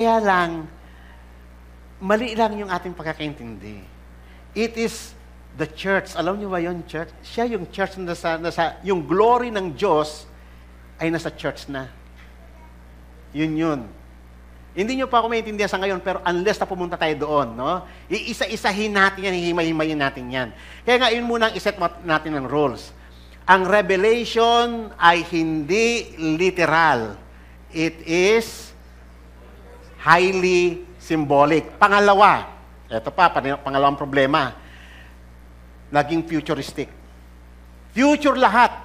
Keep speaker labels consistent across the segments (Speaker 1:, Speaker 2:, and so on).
Speaker 1: Kaya lang, mali lang yung ating pagkakaintindi. It is the church. Alam niyo ba yun, church? Siya yung church na yung glory ng Diyos ay nasa church na. Yun. Hindi niyo pa ako maintindihan sa ngayon, pero unless na pumunta tayo doon, no? Iisa-isahin natin yan, hihimay-himayin natin yan. Kaya nga, yun muna ang iset natin ng rules. Ang revelation ay hindi literal. It is highly symbolic. Pangalawa, ito pa, pangalawang problema, naging futuristic. Future lahat.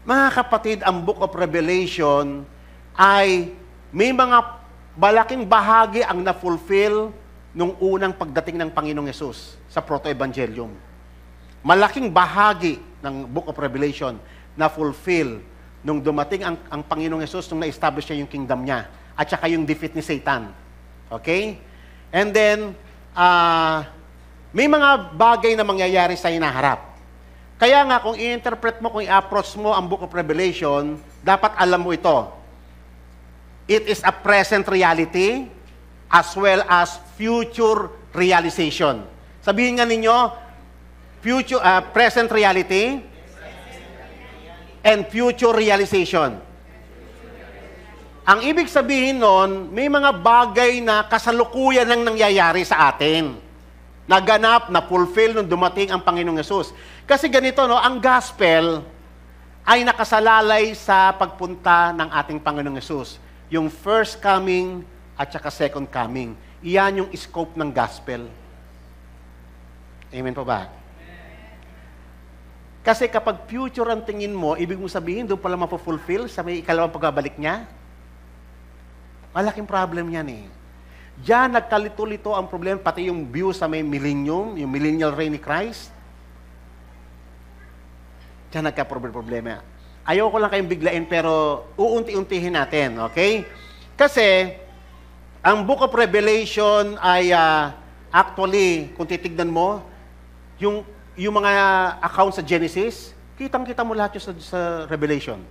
Speaker 1: Mga kapatid, ang Book of Revelation ay may mga malaking bahagi ang na-fulfill nung unang pagdating ng Panginoong Yesus sa Proto-Evangelium. Malaking bahagi ng Book of Revelation na-fulfill nung dumating ang Panginoong Yesus nung na-establish niya yung kingdom niya at saka yung defeat ni Satan. Okay? And then, may mga bagay na mangyayari sa hinaharap. Kaya nga, kung i-interpret mo, kung i-approach mo ang Book of Revelation, dapat alam mo ito. It is a present reality as well as future realization. Sabihin nga ninyo, present reality and future realization. Ang ibig sabihin nun, may mga bagay na kasalukuyan ang nangyayari sa atin. Naganap, na-fulfill nung dumating ang Panginoong Yesus. Kasi ganito, no, ang gospel ay nakasalalay sa pagpunta ng ating Panginoong Yesus. Yung first coming at saka second coming. Iyan yung scope ng gospel. Amen po ba? Kasi kapag future ang tingin mo, ibig mo sabihin, doon pala mapufulfill sa may ikalawang pagbabalik niya. Malaking problem yan eh. Diyan nagkalito-lito ang problema, pati yung view sa may millennium, yung millennial reign ni Christ. Diyan nagka-problema. Ayoko lang kayong biglain, pero uunti-untihin natin, okay? Kasi, ang Book of Revelation ay actually, kung titignan mo, yung mga account sa Genesis, kitang-kita mo lahat yung sa Revelation.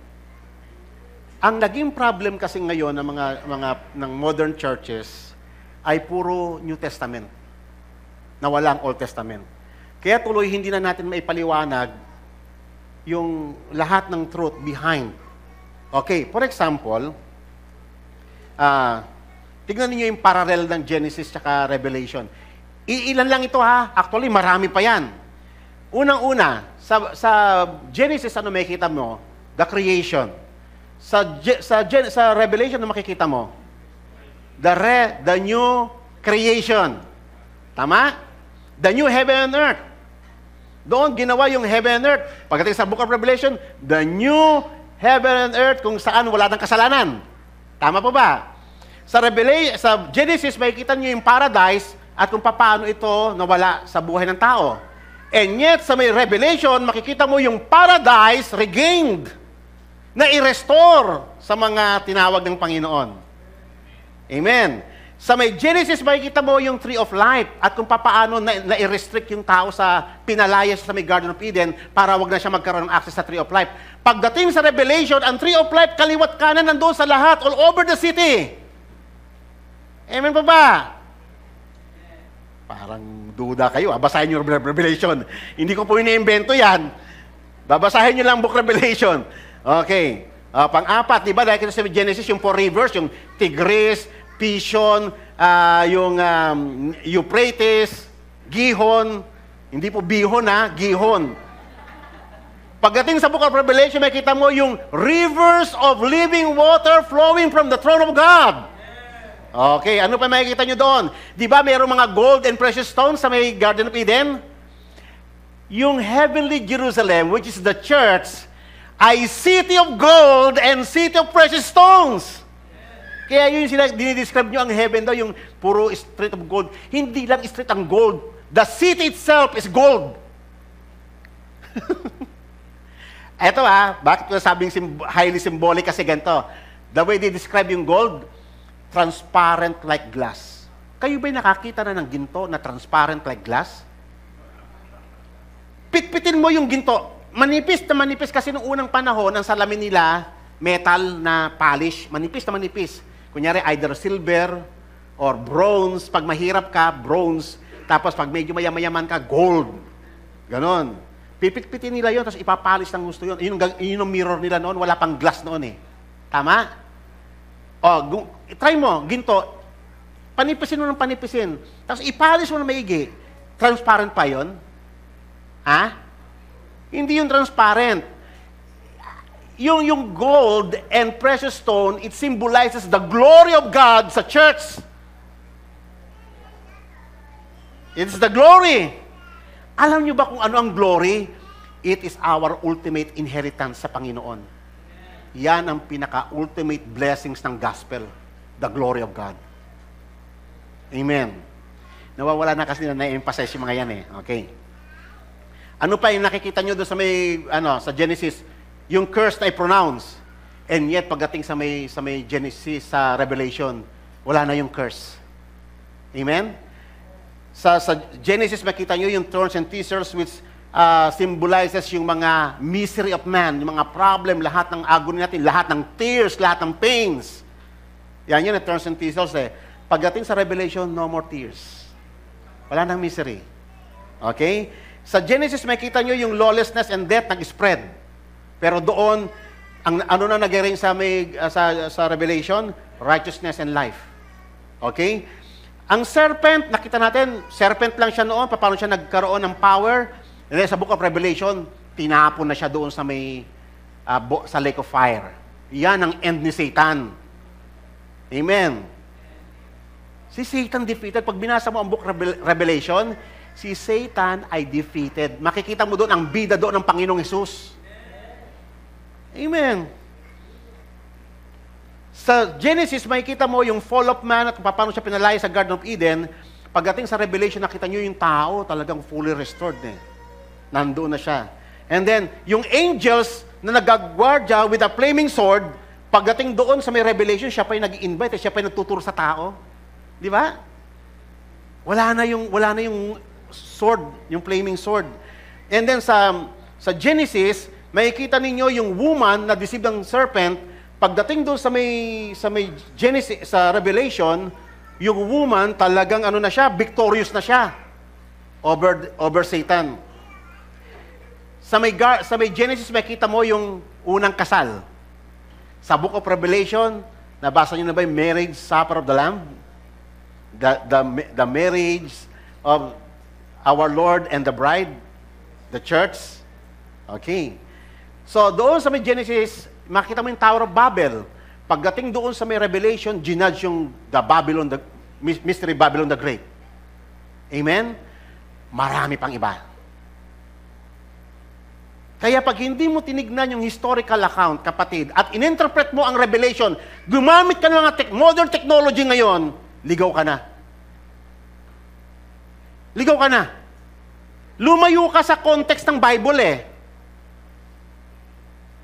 Speaker 1: Ang naging problem kasi ngayon ng modern churches ay puro New Testament, na walang Old Testament. Kaya tuloy hindi na natin maipaliwanag yung lahat ng truth behind. Okay, for example, tignan niyo yung parallel ng Genesis at Revelation. Ilan lang ito ha, actually marami pa yan. Unang-una, sa Genesis ano makikita mo? The creation. Sa Revelation ano makikita mo? The new creation. Tama? The new heaven and earth. Doon ginawa yung heaven and earth. Pagdating sa Book of Revelation, the new heaven and earth kung saan wala ng kasalanan. Tama po ba? Sa Genesis, makikita niyo yung paradise at kung paano ito nawala sa buhay ng tao. And yet, sa may Revelation, makikita mo yung paradise regained, na i-restore sa mga tinawag ng Panginoon. Amen. Sa may Genesis, makikita mo yung Tree of Life at kung paano na-restrict yung tao sa pinalaya sa may Garden of Eden para wag na siya magkaroon ng access sa Tree of Life. Pagdating sa Revelation, ang Tree of Life, kaliwat kanan nandoon sa lahat, all over the city. Amen pa ba? Parang duda kayo. Basahin nyo Revelation. Hindi ko po iniimbento yan. Babasahin nyo lang Book Revelation. Okay. Pang-apat, di ba? Dahil sa Genesis, yung 4 rivers, yung Tigris, Pishon, yung Euphrates, Gihon, hindi po Bihon Gihon. Pagdating sa Book of Revelation, makita mo yung rivers of living water flowing from the throne of God. Okay, ano pa makikita nyo doon? Di ba mayroong mga gold and precious stones sa may Garden of Eden? Yung heavenly Jerusalem, which is the church, ay city of gold and city of precious stones. Kaya yun dinidescribe nyo ang heaven daw, yung puro street of gold. Hindi lang street ang gold. The city itself is gold. Eto bakit ko sabing highly symbolic kasi ganito. The way they describe yung gold, transparent like glass. Kayo ba'y nakakita na ng ginto na transparent like glass? Pitpitin mo yung ginto. Manipis na manipis kasi noong unang panahon, ang salamin nila, metal na polish. Manipis na manipis. Kunyari, either silver or bronze. Pag mahirap ka, bronze. Tapos pag medyo mayaman ka, gold. Ganon. Pipit-pitin nila yon, tapos ipapalis ng gusto yun. Yun ang mirror nila noon, wala pang glass noon eh. Tama? O, try mo, ginto, panipisin mo ng panipisin. Tapos ipalis mo na maigi. Transparent pa yon? Ha? Hindi yung transparent. Yung gold and precious stone, it symbolizes the glory of God sa church. It's the glory. Alam niyo ba kung ano ang glory? It is our ultimate inheritance sa Panginoon. Yan ang pinaka-ultimate blessings ng gospel. The glory of God. Amen. Nawawala na kasi na-emphasize yung mga yan eh. Okay. Ano pa yung nakikita nyo doon sa may, sa Genesis? Yung curse na i-pronounce. And yet, pagdating sa may Genesis, sa Revelation, wala na yung curse. Amen? Sa Genesis, makita nyo yung thorns and thistles which symbolizes yung mga misery of man, yung mga problem, lahat ng agony natin, lahat ng tears, lahat ng pains. Yan yun, thorns and thistles eh. Pagdating sa Revelation, no more tears. Wala nang misery. Okay? Sa Genesis, makita nyo yung lawlessness and death nag-spread. Pero doon, ano na nag-reign sa Revelation? Righteousness and life. Okay? Ang serpent, nakita natin, serpent lang siya noon, paano siya nagkaroon ng power. And then sa Book of Revelation, tinapon na siya doon sa sa lake of fire. Yan ang end ni Satan. Amen. Si Satan defeated. Pag binasa mo ang Book of Revelation, si Satan ay defeated. Makikita mo doon ang bida doon ng Panginoong Hesus. Amen. Sa Genesis, makikita mo yung fall of man at paano siya pinalaya sa Garden of Eden. Pagdating sa Revelation, nakita nyo yung tao talagang fully restored eh. Nandoon na siya. And then, yung angels na nagagwardya with a flaming sword, pagdating doon sa may Revelation, siya pa yung nag-i-invite, siya pa yung nagtuturo sa tao. Di ba? Wala na yung sword, yung flaming sword. And then sa Genesis, makikita ninyo yung woman na deceived ng serpent. Pagdating doon sa may Genesis, sa Revelation, yung woman talagang na siya, victorious na siya over Satan. Sa may Genesis, makita mo yung unang kasal. Sa Book of Revelation, nabasa niyo na ba yung marriage supper of the Lamb? The marriage of our Lord and the bride, the church. Okay. So, doon sa may Genesis, makita mo yung Tower of Babel. Pagdating doon sa may Revelation, ginudge yung Mystery Babylon the Great. Amen? Marami pang iba. Kaya pag hindi mo tinignan yung historical account, kapatid, at ininterpret mo ang Revelation, gumamit ka ng mga modern technology ngayon, ligaw ka na. Ligaw ka na. Lumayo ka sa context ng Bible eh.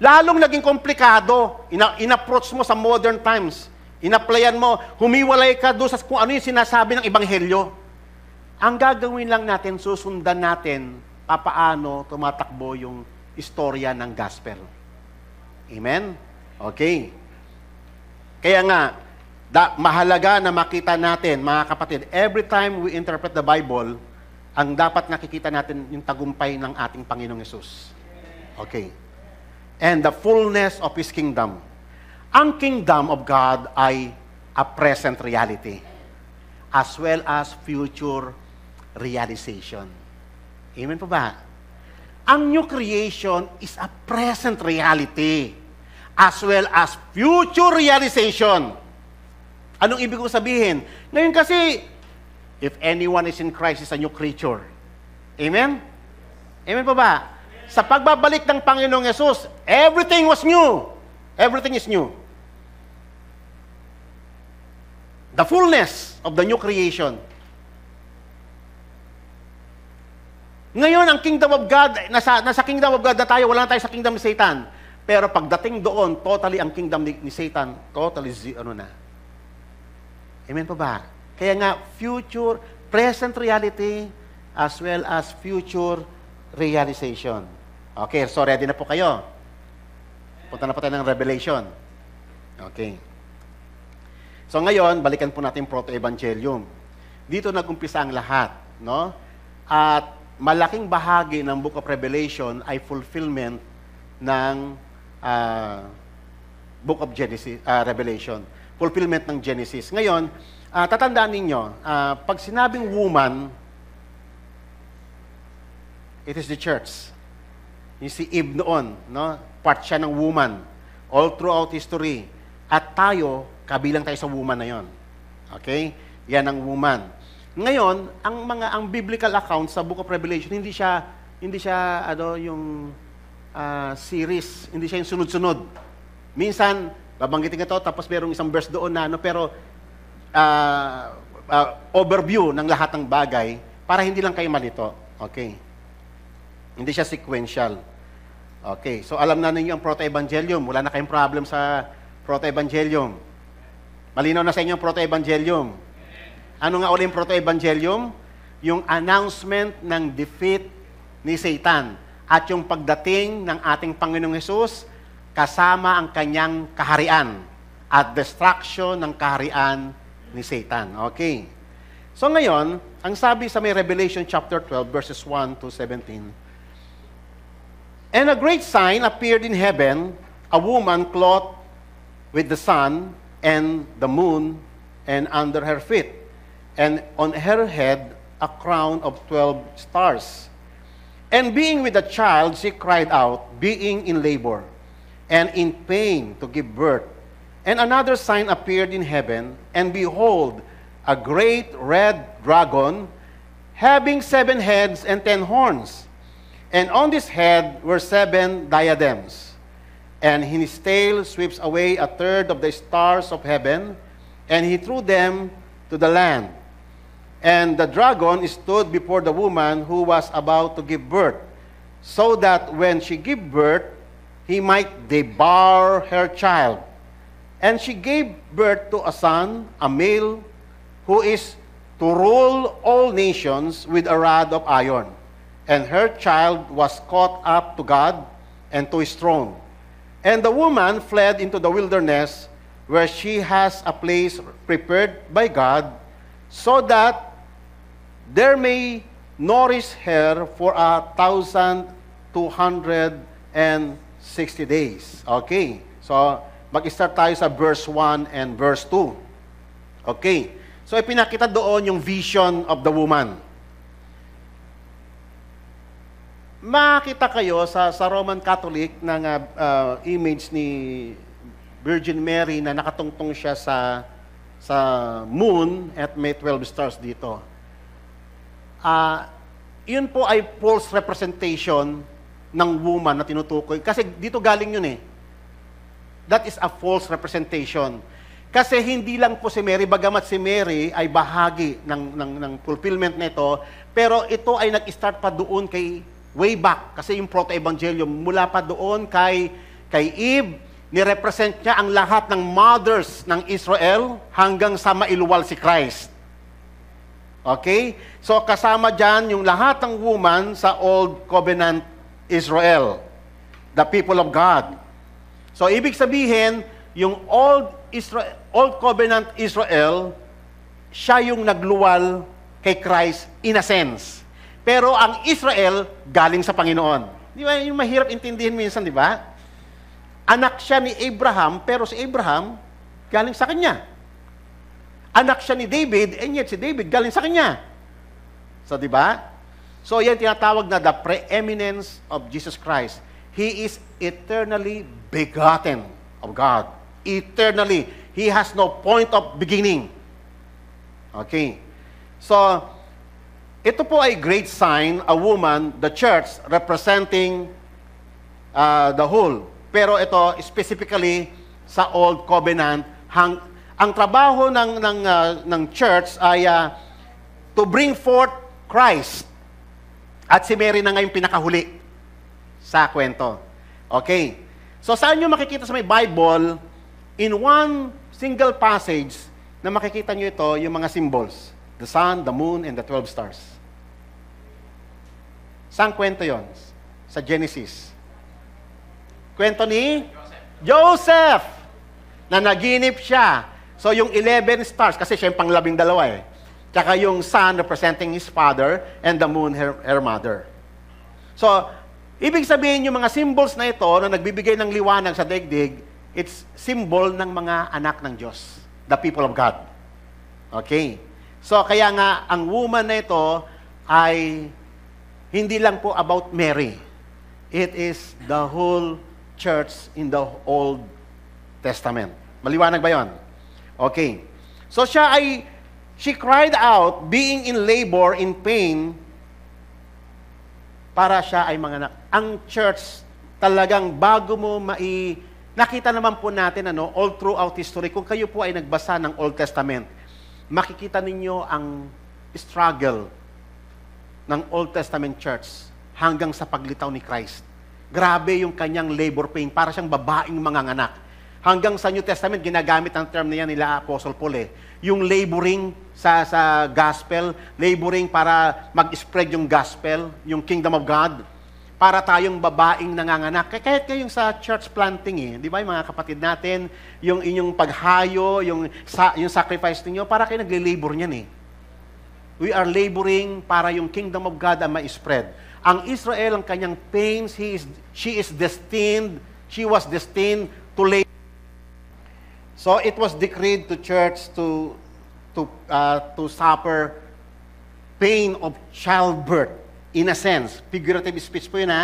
Speaker 1: Lalong naging komplikado, in-approach mo sa modern times. In-applyan mo, humiwalay ka doon sa kung ano yung sinasabi ng Ebanghelyo. Ang gagawin lang natin, susundan natin papaano tumatakbo yung istorya ng gospel. Amen? Okay. Kaya nga, mahalaga na makita natin, mga kapatid, every time we interpret the Bible, ang dapat nakikita natin yung tagumpay ng ating Panginoong Hesus. Okay. And the fullness of His kingdom. Ang kingdom of God ay a present reality as well as future realization. Amen po ba? Ang new creation is a present reality as well as future realization. Anong ibig ko sabihin? Ngayon kasi, if anyone is in Christ, is a new creature. Amen? Amen po ba? Sa pagbabalik ng Panginoong Yesus, everything was new. Everything is new. The fullness of the new creation. Ngayon, ang kingdom of God, nasa kingdom of God na tayo, wala na tayo sa kingdom ni Satan. Pero pagdating doon, totally ang kingdom ni Satan, totally na. Amen po ba? Kaya nga, future, present reality, as well as future realization. Okay, so ready na po kayo? Punta na po tayo ng Revelation. Okay. So ngayon, balikan po natin proto-evangelium. Dito nag-umpisa ang lahat, no? At malaking bahagi ng Book of Revelation ay fulfillment ng Book of Revelation. Fulfillment ng Genesis. Ngayon, tatandaan ninyo, pag sinabing woman, it is the church. Yung si Eve noon, no? Part siya ng woman. All throughout history. At tayo, kabilang tayo sa woman na yon. Okay? Yan ang woman. Ngayon, ang biblical account sa Book of Revelation, hindi siya yung series, hindi siya yung sunod-sunod. Minsan, babanggitin ito, tapos merong isang verse doon na, pero overview ng lahat ng bagay para hindi lang kayo malito. Okay? Hindi siya sequential. Okay, so alam na ninyo ang proto-evangelium. Wala na kayong problem sa proto-evangelium. Malinaw na sa inyo ang proto-evangelium. Ano nga ulit yung proto-evangelium? Yung announcement ng defeat ni Satan at yung pagdating ng ating Panginoong Hesus kasama ang kanyang kaharian at destruction ng kaharian ni Satan. Okay. So ngayon, ang sabi sa may Revelation chapter 12 verses 1 to 17, "And a great sign appeared in heaven, a woman clothed with the sun and the moon, and under her feet, and on her head a crown of 12 stars. And being with a child, she cried out, being in labor, and in pain to give birth. And another sign appeared in heaven, and behold, a great red dragon, having 7 heads and 10 horns. And on this head were 7 diadems. And his tail sweeps away a third of the stars of heaven, and he threw them to the land. And the dragon stood before the woman who was about to give birth, so that when she gave birth, he might devour her child. And she gave birth to a son, a male, who is to rule all nations with a rod of iron. And her child was caught up to God and to his throne. And the woman fled into the wilderness, where she has a place prepared by God, so that there may nourish her for 1,260 days. Okay. So, mag-start tayo sa verse 1 and verse 2. Okay. So, ipinakita doon yung vision of the woman. Makita kayo sa Roman Catholic ng image ni Virgin Mary na nakatungtong siya sa moon at may 12 stars dito. Yun po ay false representation ng woman na tinutukoy. Kasi dito galing yun eh. That is a false representation. Kasi hindi lang po si Mary, bagamat si Mary ay bahagi ng fulfillment nito, pero ito ay nag-start pa doon kay way back, kasi yung proto-evangelium, mula pa doon kay Eve, nirepresent niya ang lahat ng mothers ng Israel hanggang sa mailuwal si Christ. Okay? So kasama dyan yung lahat ng woman sa Old Covenant Israel, the people of God. So ibig sabihin, yung Old Covenant Israel, siya yung nagluwal kay Christ in a sense. Pero ang Israel, galing sa Panginoon. Di ba? Yung mahirap intindihin minsan, di ba? Anak siya ni Abraham, pero si Abraham, galing sa kanya. Anak siya ni David, and yet si David, galing sa kanya. So, di ba? So, yan tinatawag na the preeminence of Jesus Christ. He is eternally begotten of God. Eternally. He has no point of beginning. Okay. So, ito po ay great sign, a woman, the church, representing the whole. Pero ito, specifically, sa Old Covenant, ang trabaho ng church ay to bring forth Christ. At si Mary na ngayon pinakahuli sa kwento. Okay. So, saan nyo makikita sa may Bible, in one single passage, na makikita nyo ito, yung mga symbols. The sun, the moon, and the 12 stars. Saan kwento yon? Sa Genesis. Kwento ni Joseph. Na naginip siya. So yung 11 stars, kasi siya yung pang-12 eh. Tsaka yung sun representing his father and the moon her mother. So, ibig sabihin yung mga symbols na ito na nagbibigay ng liwanag sa daigdig, it's symbol ng mga anak ng Diyos, the people of God. Okay? So, kaya nga, ang woman na ito ay hindi lang po about Mary. It is the whole church in the Old Testament. Maliwanag ba yon? Okay. So, she cried out, being in labor, in pain, para siya ay manganak. Ang church, talagang bago mo nakita naman po natin, all throughout history, kung kayo po ay nagbasa ng Old Testament, makikita ninyo ang struggle ng Old Testament church hanggang sa paglitaw ni Christ. Grabe yung kanyang labor pain, para siyang babaeng manganganak. Hanggang sa New Testament, ginagamit ang term na yan nila Apostle Paul eh. Yung laboring sa gospel, laboring para mag-spread yung gospel, yung kingdom of God, para tayong babaeng nanganganak. Kahit kayong sa church planting di ba yung mga kapatid natin, yung inyong paghayo, yung sacrifice ninyo, para kayo nagle-labor niyan We are laboring para yung kingdom of God ang ma-spread. Ang Israel, ang kanyang pains, she was destined to labor. So it was decreed to church to suffer pain of childbirth. In a sense, figurative speech po yun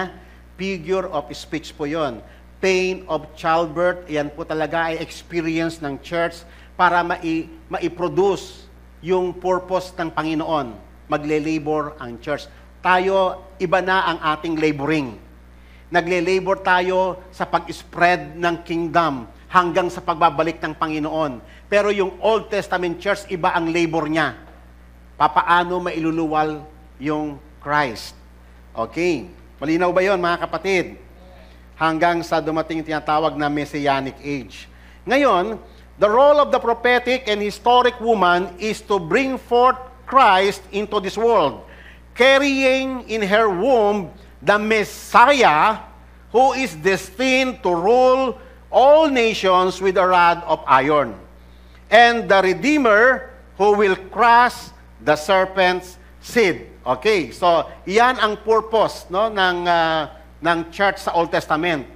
Speaker 1: Figure of speech po yun. Pain of childbirth, yan po talaga ay experience ng church para ma-produce yung purpose ng Panginoon. Magle-labor ang church. Tayo, iba na ang ating laboring. Nagle-labor tayo sa pag-spread ng kingdom hanggang sa pagbabalik ng Panginoon. Pero yung Old Testament church, iba ang labor niya. Papaano mailuluwal yung Christ. Okay. Malinaw ba yon mga kapatid? Hanggang sa dumating tinatawag na Messianic age. Ngayon, the role of the prophetic and historic woman is to bring forth Christ into this world, carrying in her womb the Messiah who is destined to rule all nations with a rod of iron, and the Redeemer who will crush the serpent's seed. Okay, so iyan ang purpose ng church sa Old Testament.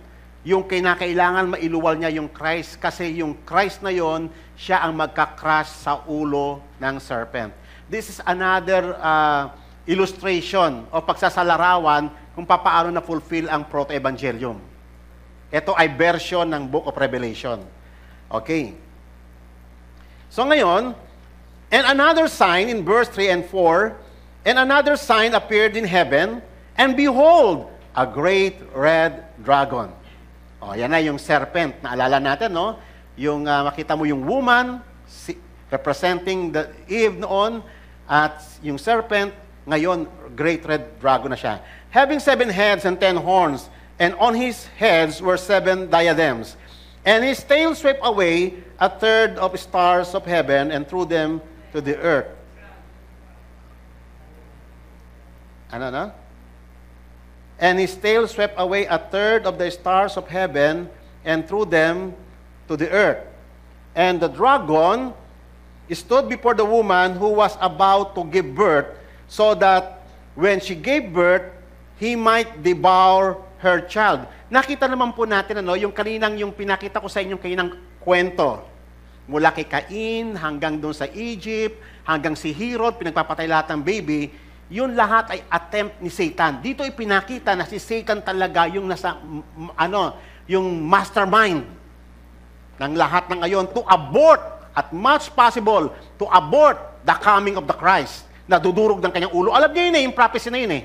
Speaker 1: Yung kinakailangan mailuwal niya yung Christ, kasi yung Christ na yon, siya ang magka-crush sa ulo ng serpent. This is another illustration o pagsasalarawan kung paano na-fulfill ang proto-evangelium. Ito ay version ng Book of Revelation. Okay. So ngayon, and another sign in verse 3 and 4, and another sign appeared in heaven, and behold, a great red dragon. Yan na yung serpent. Naalala natin, Yung makita mo yung woman, representing the Eve noon, at yung serpent, ngayon, great red dragon na siya. Having 7 heads and 10 horns, and on his heads were 7 diadems. And his tail swept away a third of stars of heaven and threw them to the earth. And his tail swept away a third of the stars of heaven and threw them to the earth. And the dragon stood before the woman who was about to give birth, so that when she gave birth, he might devour her child. Nakita naman po natin, yung pinakita ko sa inyong kaninang kwento. Mula kay Cain, hanggang doon sa Egypt, hanggang si Herod, pinagpapatay lahat ng baby, yun lahat ay attempt ni Satan. Dito ipinakita na si Satan talaga yung yung mastermind ng lahat ng ngayon to abort, at much possible, to abort the coming of the Christ, na dudurog ng kanyang ulo. Alam niyo yun yung prophecy na yun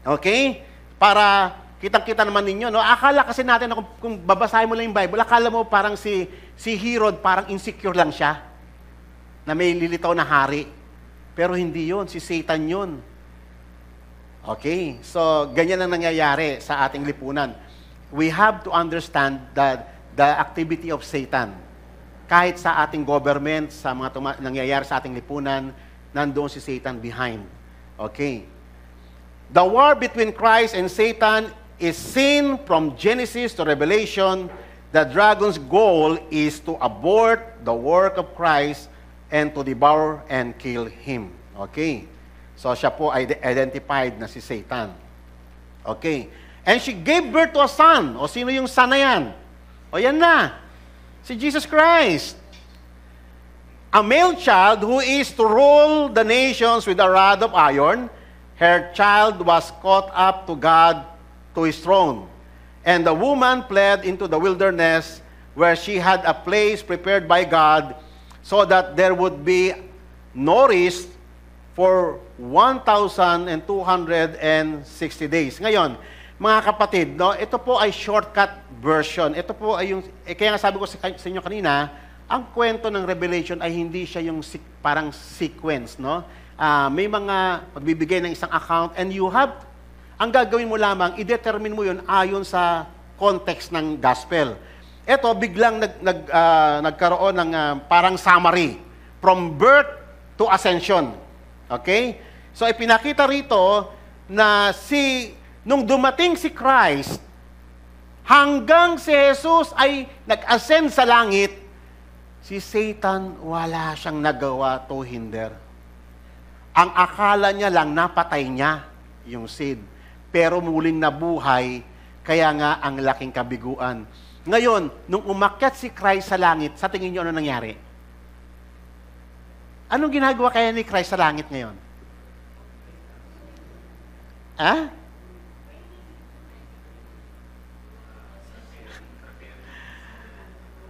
Speaker 1: Okay? Para kitang-kita naman ninyo, akala kasi natin, kung babasahin mo lang yung Bible, akala mo parang si Herod, parang insecure lang siya, na may lilitaw na hari. Pero hindi yun, si Satan yun. Okay? So, ganyan ang nangyayari sa ating lipunan. We have to understand the activity of Satan. Kahit sa ating government, sa mga nangyayari sa ating lipunan, nandoon si Satan behind. Okay? The war between Christ and Satan is seen from Genesis to Revelation The dragon's goal is to abort the work of Christ and to devour and kill him. Okay? So siya po ay identified na si Satan. Okay? And she gave birth to a son. O sino yung son na yan? O yan na. Si Jesus Christ. A male child who is to rule the nations with a rod of iron. Her child was caught up to God, to his throne. And the woman fled into the wilderness where she had a place prepared by God so that there would be nourished for 1,260 days. Ngayon, mga kapatid, no, ito po ay shortcut version. Ito po ay yung, kaya nga sabi ko sa inyo kanina, ang kwento ng Revelation ay hindi siya yung parang sequence, no? May mga magbibigay ng isang account and you have, ang gagawin mo lamang, i-determine mo yun ayon sa context ng gospel. Ito, biglang nagkaroon ng parang summary, from birth to ascension. Okay? So, ipinakita rito na nung dumating si Christ, hanggang si Jesus ay nag-ascend sa langit, si Satan wala siyang nagawa to hinder. Ang akala niya lang, napatay niya yung seed. Pero muling nabuhay, kaya nga ang laking kabiguan. Ngayon, nung umakyat si Christ sa langit, sa tingin niyo ano nangyari? Anong ginagawa kaya ni Christ sa langit ngayon? Ha?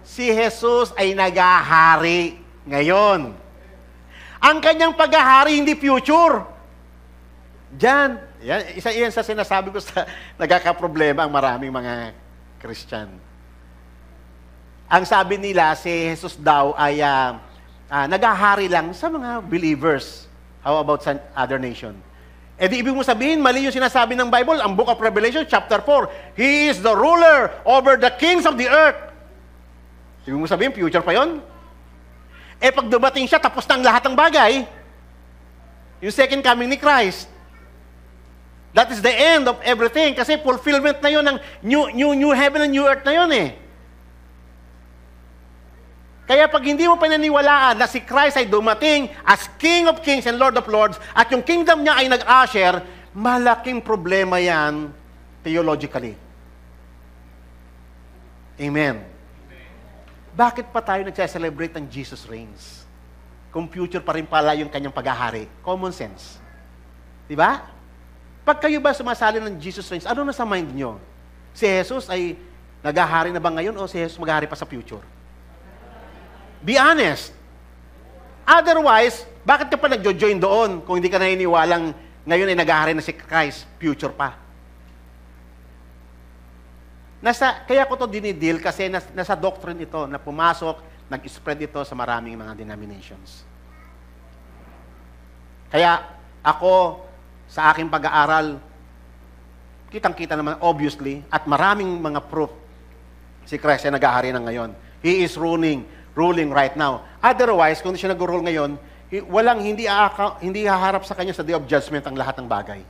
Speaker 1: Si Jesus ay naghahari ngayon. Ang kanyang paghahari hindi future. Diyan. Yan sa sinasabi ko sa nagkakaproblema ang maraming mga Christian. Ang sabi nila, si Jesus daw ay naghahari lang sa mga believers. How about sa other nation? E di ibig mo sabihin, mali yung sinasabi ng Bible, ang Book of Revelation, chapter 4. He is the ruler over the kings of the earth. Ibig mo sabihin, future pa yon? Eh pag dumating siya, tapos na ang lahat ng bagay. Yung second coming ni Christ. That is the end of everything. Kasi fulfillment na yun ng new heaven and new earth na yun eh. Kaya pag hindi mo pananiwalaan na si Christ ay dumating as King of Kings and Lord of Lords at yung kingdom niya ay nag-usher, malaking problema yan theologically. Amen. Bakit pa tayo nagsa-celebrate ng Jesus reigns? Kung future pa rin pala yung kanyang paghahari. Common sense. Diba? Pag kayo ba sumasali ng Jesus reigns, ano na sa mind nyo? Si Jesus ay naghahari na ba ngayon o si Jesus maghahari pa sa future? Be honest. Otherwise, bakit ka pa nagjo-join doon kung hindi ka naniniwalang ngayon ay naghahari na si Christ, future pa? Kaya ko to dinidil kasi nasa doctrine ito na pumasok, nag-spread ito sa maraming mga denominations. Kaya ako, sa aking pag-aaral, kitang-kita naman, obviously, at maraming mga proof, si Christ ay naghahari na ngayon. He is ruling right now. Otherwise, kung siya nag-rule ngayon, hindi haharap sa kanya sa day of judgment ang lahat ng bagay.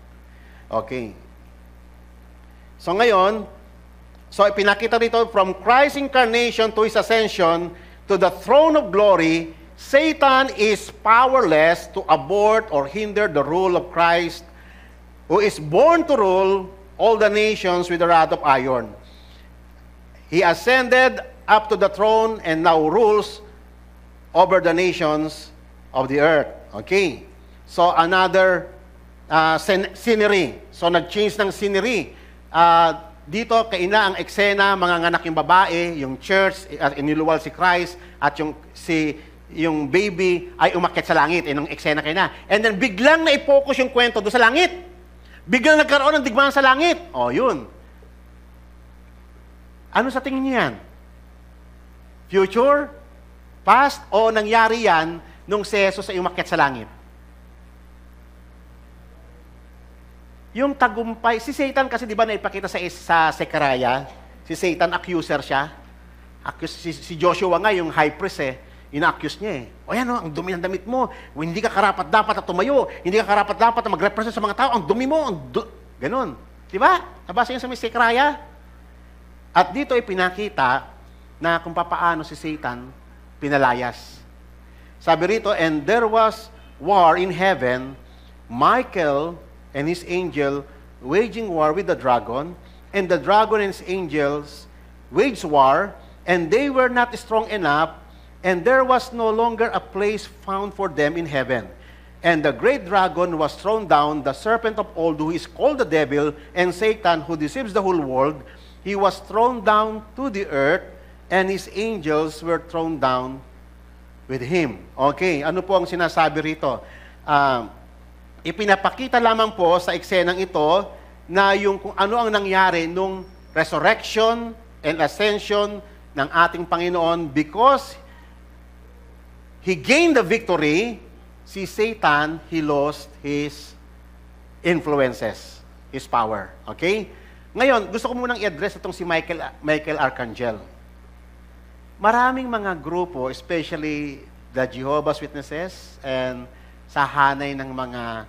Speaker 1: Okay. So ngayon, ipinakita dito, from Christ's incarnation to His ascension to the throne of glory, Satan is powerless to abort or hinder the rule of Christ, who is born to rule all the nations with a rod of iron. He ascended up to the throne and now rules over the nations of the earth. Okay. So, another scenery. So, nag-change ng scenery. Dito, kaina ang eksena, mga nganak yung babae, yung church, iniluwal si Christ, at yung baby ay umakyat sa langit. Yung eksena kaina. And then, biglang na-focus yung kwento doon sa langit. Biglang nagkaroon ng digmaan sa langit. O, yun. Ano sa tingin niyo yan? Future? Past? O nangyari yan nung si Jesus ay umakyat sa langit? Yung tagumpay, si Satan kasi di ba naipakita sa Zechariah, si Satan accuser siya. Si Joshua nga, yung high priest ina-accuse niya O yan ang dumi ng damit mo. Hindi ka karapat-dapat na tumayo. Hindi ka karapat-dapat na mag-represent sa mga tao. Ang dumi mo. Ganon. Di ba? Nabasa yun sa Zechariah. At dito ay pinakita na kung papaano si Satan pinalayas. Sabi rito, and there was war in heaven, Michael and his angel waging war with the dragon, and the dragon and his angels waged war, and they were not strong enough, and there was no longer a place found for them in heaven. And the great dragon was thrown down, the serpent of old, who is called the devil, and Satan, who deceives the whole world. He was thrown down to the earth, and his angels were thrown down with him. Okay, ano po ang sinasabi rito? Ipinapakita lamang po sa eksenang ito na yung kung ano ang nangyari nung resurrection and ascension ng ating Panginoon because He gained the victory, si Satan, he lost his influences, his power. Okay? Ngayon, gusto ko munang i-address itong si Michael Archangel. Maraming mga grupo, especially the Jehovah's Witnesses and sa hanay ng mga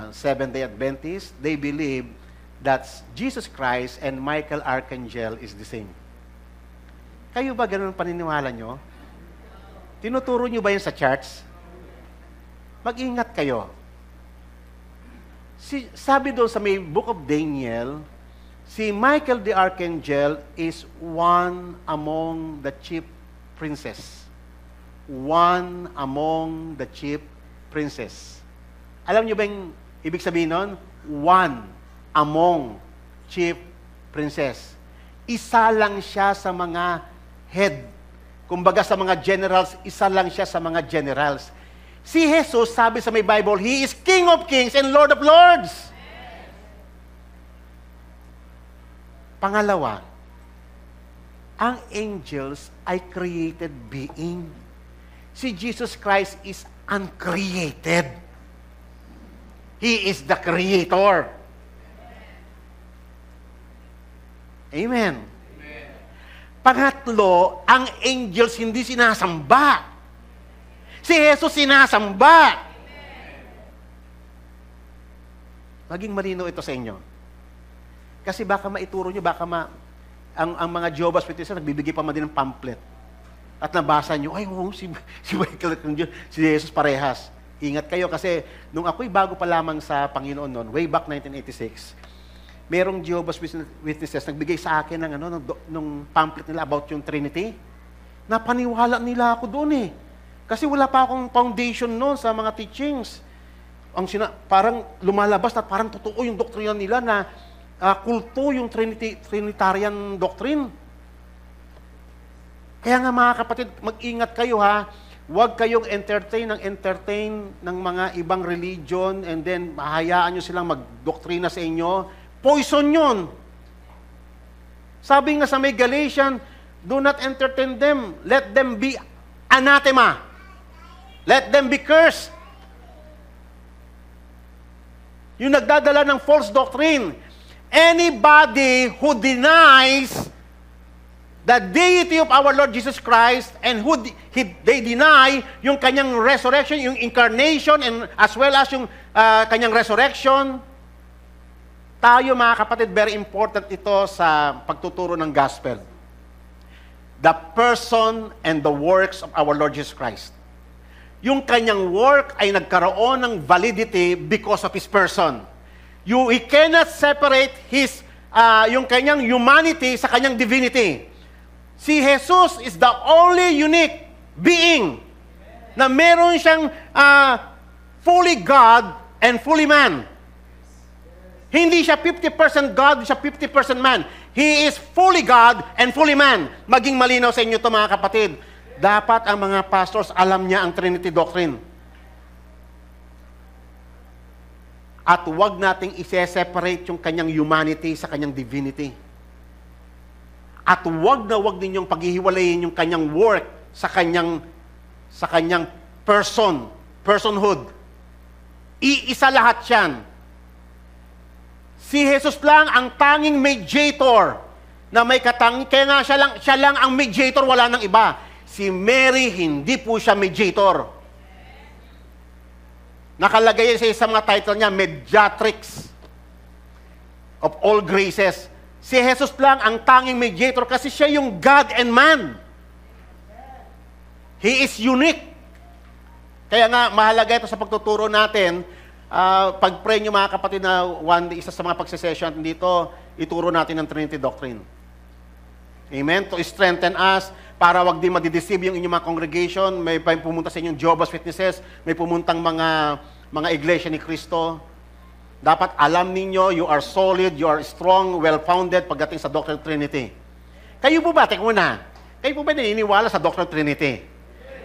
Speaker 1: Seventh-day Adventists, they believe that Jesus Christ and Michael Archangel is the same. Kayo ba ganun paniniwala nyo? Tinuturo nyo ba yun sa charts? Mag-ingat kayo. Sabi doon sa may Book of Daniel, si Michael the Archangel is one among the chief princes. One among the chief princes. Alam nyo ba yung ibig sabihin nun? One among chief princes. Isa lang siya sa mga head. Kumbaga sa mga generals, isa lang siya sa mga generals. Si Jesus, sabi sa may Bible, He is King of Kings and Lord of Lords. Pangalawa, ang angels ay created being. Si Jesus Christ is uncreated. He is the Creator. Amen. Pangatlo, ang angels hindi sinasamba. Si Jesus sinasamba. Maging malinaw ito sa inyo. Kasi baka maituro nyo, ang mga Jehovah's Witnesses, nagbibigay pa man din ng pamphlet. At nabasa nyo, ay, si Michael, si Jesus parehas. Ingat kayo kasi nung ako'y bago pa lamang sa Panginoon noon, way back 1986, merong Jehovah's Witnesses nagbigay sa akin ng nung pamphlet nila about yung Trinity. Napaniwala nila ako doon eh. Kasi wala pa akong foundation noon sa mga teachings. Parang lumalabas at parang totoo yung doktrina nila na kulto yung Trinitarian doctrine. Kaya nga mga kapatid, mag-ingat kayo ha. Huwag kayong entertain ng mga ibang religion and then mahayaan nyo silang magdoktrina sa inyo. Poison yun. Sabi nga sa may Galatian, do not entertain them. Let them be anathema. Let them be cursed. Yung nagdadala ng false doctrine. Anybody who denies the deity of our Lord Jesus Christ and they deny yung kanyang resurrection, yung incarnation, and as well as yung kanyang resurrection, tayo mga kapatid, very important ito sa pagtuturo ng gospel. The person and the works of our Lord Jesus Christ. Yung kanyang work ay nagkaroon ng validity because of His person. We cannot separate yung kanyang humanity sa kanyang divinity. Si Jesus is the only unique being na meron siyang fully God and fully man. Hindi siya 50% God, siya 50% man. He is fully God and fully man. Maging malinaw sa inyo ito mga kapatid. Dapat ang mga pastors alam niya ang Trinity doctrine. At huwag nating ise-separate yung kanyang humanity sa kanyang divinity. At huwag ninyong paghihiwalayin yung kanyang work sa kanyang personhood. Iisa lahat yan. Si Jesus lang ang tanging mediator na may katangi. Kaya nga siya lang ang mediator, wala nang iba. Si Mary, hindi po siya mediator. Nakalagay sa mga title niya, Mediatrix of all graces. Si Jesus lang ang tanging mediator kasi siya yung God and man. He is unique. Kaya nga, mahalaga ito sa pagtuturo natin. Pag-pray nyo mga kapatid na isa sa mga pagsisession dito, ituro natin ang Trinity Doctrine. Amen? To strengthen us, para wag din madideceive yung inyong mga congregation. May pumunta sa inyong Jehovah's Witnesses, may pumuntang mga iglesia ni Cristo. Dapat alam ninyo, you are solid, you are strong, well-founded pagdating sa Doctrine of Trinity. Kayo po ba, teka muna, kayo po ba naniniwala sa Doctrine of Trinity?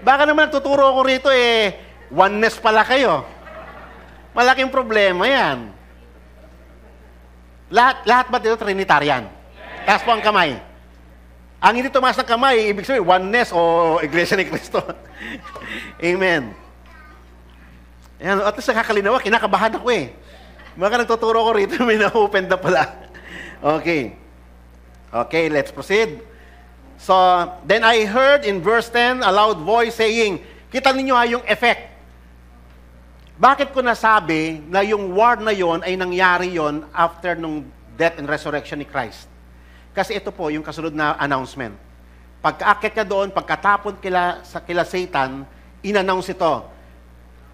Speaker 1: Baka naman nagtuturo ako rito, oneness pala kayo. Malaking problema yan. Lahat ba dito Trinitarian? Taas po ang kamay. Ang hindi tumaas ng kamay, ibig sabihin, oneness o Iglesia ni Cristo. Amen. Ayan, at least nakakalinawa, kinakabahan ako Baka nagtuturo ko rito, may na-open na pala. Okay. Okay, let's proceed. So, then I heard in verse 10, a loud voice saying, kita ninyo yung effect. Bakit ko nasabi na yung word na yon ay nangyari yon after nung death and resurrection ni Christ? Kasi ito po yung kasunod na announcement. Pagkaakit ka doon, pagkatapon kila Satan, in-announce ito.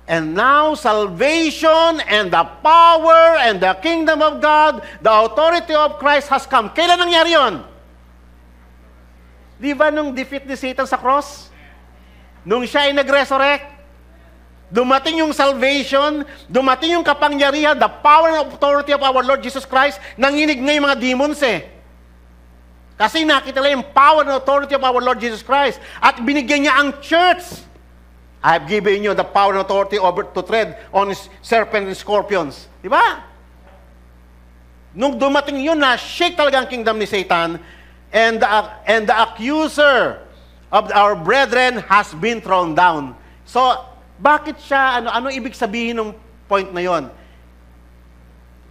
Speaker 1: And now salvation and the power and the kingdom of God, the authority of Christ has come. Kailan nangyari yon? Di ba nung defeat ni Satan sa cross? Nung siya ay nag-resurrect? Dumating yung salvation, dumating yung kapangyarihan, the power and authority of our Lord Jesus Christ, nanginig na yung mga demons Kasi nakita nila yung power and authority of our Lord Jesus Christ. At binigyan niya ang church. I have given you the power and authority over to tread on serpents and scorpions. Di ba? Nung dumating yun, na-shake talaga ang kingdom ni Satan, and the accuser of our brethren has been thrown down. So, bakit siya, ano ibig sabihin ng point na yon?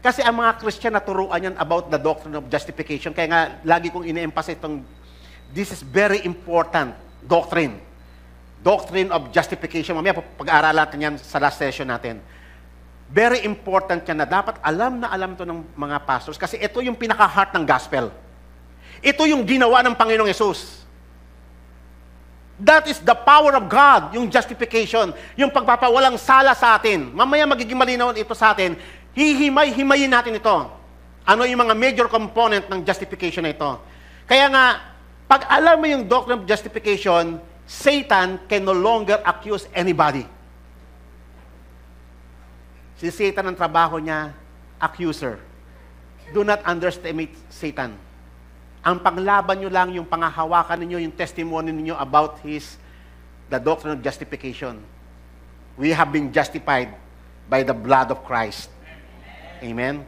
Speaker 1: Kasi ang mga Christian naturuan yan about the doctrine of justification. Kaya nga, lagi kong ine-emphasize itong, this is very important doctrine. Doctrine of justification. Mamaya, pag-aaralan natin yan sa last session natin. Very important yan na dapat alam na alam to ng mga pastors. Kasi ito yung pinaka-heart ng gospel. Ito yung ginawa ng Panginoong Yesus. That is the power of God, yung justification, yung pagpapawalang sala sa atin. Mamaya magiging malinaw ito sa atin. Himayin natin ito. Ano yung mga major component ng justification na ito. Kaya nga, pag alam mo yung doctrine of justification, Satan can no longer accuse anybody. Si Satan ang trabaho niya, accuser. Do not underestimate Satan. Ang paglaban nyo lang yung pangahawakan ninyo, yung testimony ninyo about the doctrine of justification. We have been justified by the blood of Christ. Amen?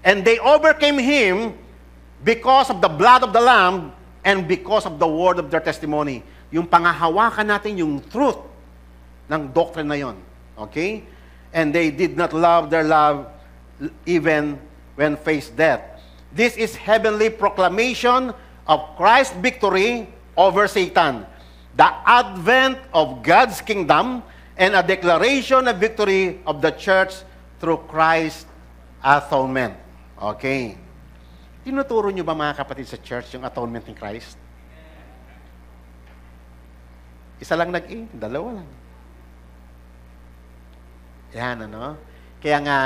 Speaker 1: And they overcame him because of the blood of the Lamb and because of the word of their testimony. Yung pangahawakan natin, yung truth ng doctrine na yon. Okay? And they did not love their love even when faced death. This is heavenly proclamation of Christ's victory over Satan, the advent of God's kingdom, and a declaration of victory of the church through Christ's atonement. Okay. Tinuturo nyo ba mga kapatid sa church yung atonement ni Christ? Isa lang dalawa lang. Yan, ano? Kaya nga,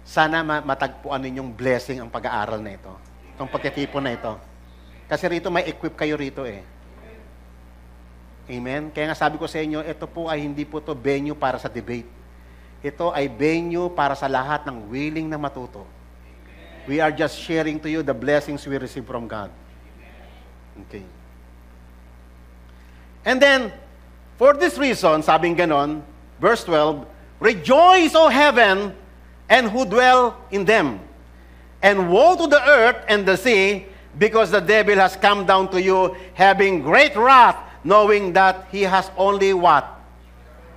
Speaker 1: sana matagpuan ninyong blessing ang pag-aaral na ito. Itong pagkatipon na ito. Kasi rito may equip kayo rito Amen? Kaya nga sabi ko sa inyo, ito po ay hindi po to venue para sa debate. Ito ay venue para sa lahat ng willing na matuto. We are just sharing to you the blessings we receive from God. Okay. And then, for this reason, sabing ganon, verse 12, rejoice, O heaven, and who dwell in them. And woe to the earth and the sea, because the devil has come down to you, having great wrath, knowing that he has only what?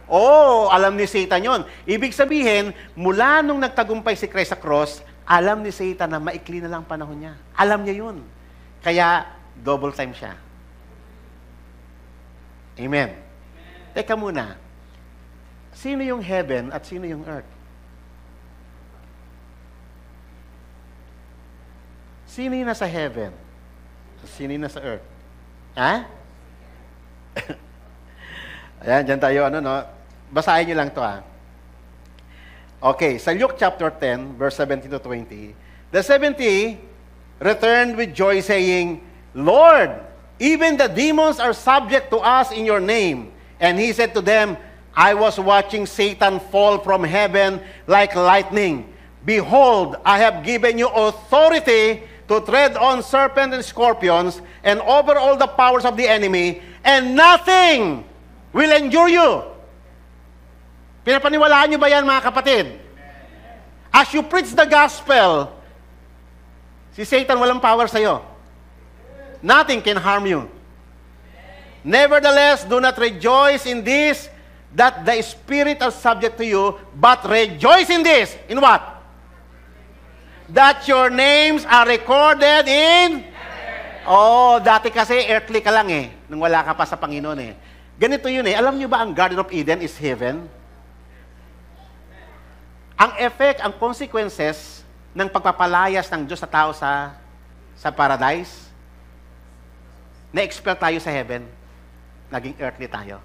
Speaker 1: Oh, alam ni Satan yon. Ibig sabihin, mula nung nagtagumpay si Christ sa cross, alam ni Satan na maikli na lang panahon niya. Alam niya yun. Kaya, double time siya. Amen. Teka muna. Sino yung heaven at sino yung earth? Sino yung nasa heaven? Sino yung nasa earth? Ha? Ayan, dyan tayo, basahin nyo lang to, ha. Okay, sa Luke chapter 10, verse 17 to 20, the 70 returned with joy, saying, Lord, even the demons are subject to us in your name. And he said to them, I was watching Satan fall from heaven like lightning. Behold, I have given you authority to tread on serpents and scorpions and over all the powers of the enemy, and nothing will endure you. Pinapaniwalaan nyo ba yan, mga kapatid? As you preach the gospel, si Satan walang power sa'yo. Nothing can harm you. Nevertheless, do not rejoice in this, that the Spirit is subject to you, but rejoice in this. In what? That your names are recorded in... Oh, dati kasi earthly ka lang nung wala ka pa sa Panginoon Ganito yun Alam nyo ba ang Garden of Eden is heaven? Ang effect, ang consequences ng pagpapalayas ng Diyos sa tao sa paradise, na-expel tayo sa heaven, naging earthly tayo.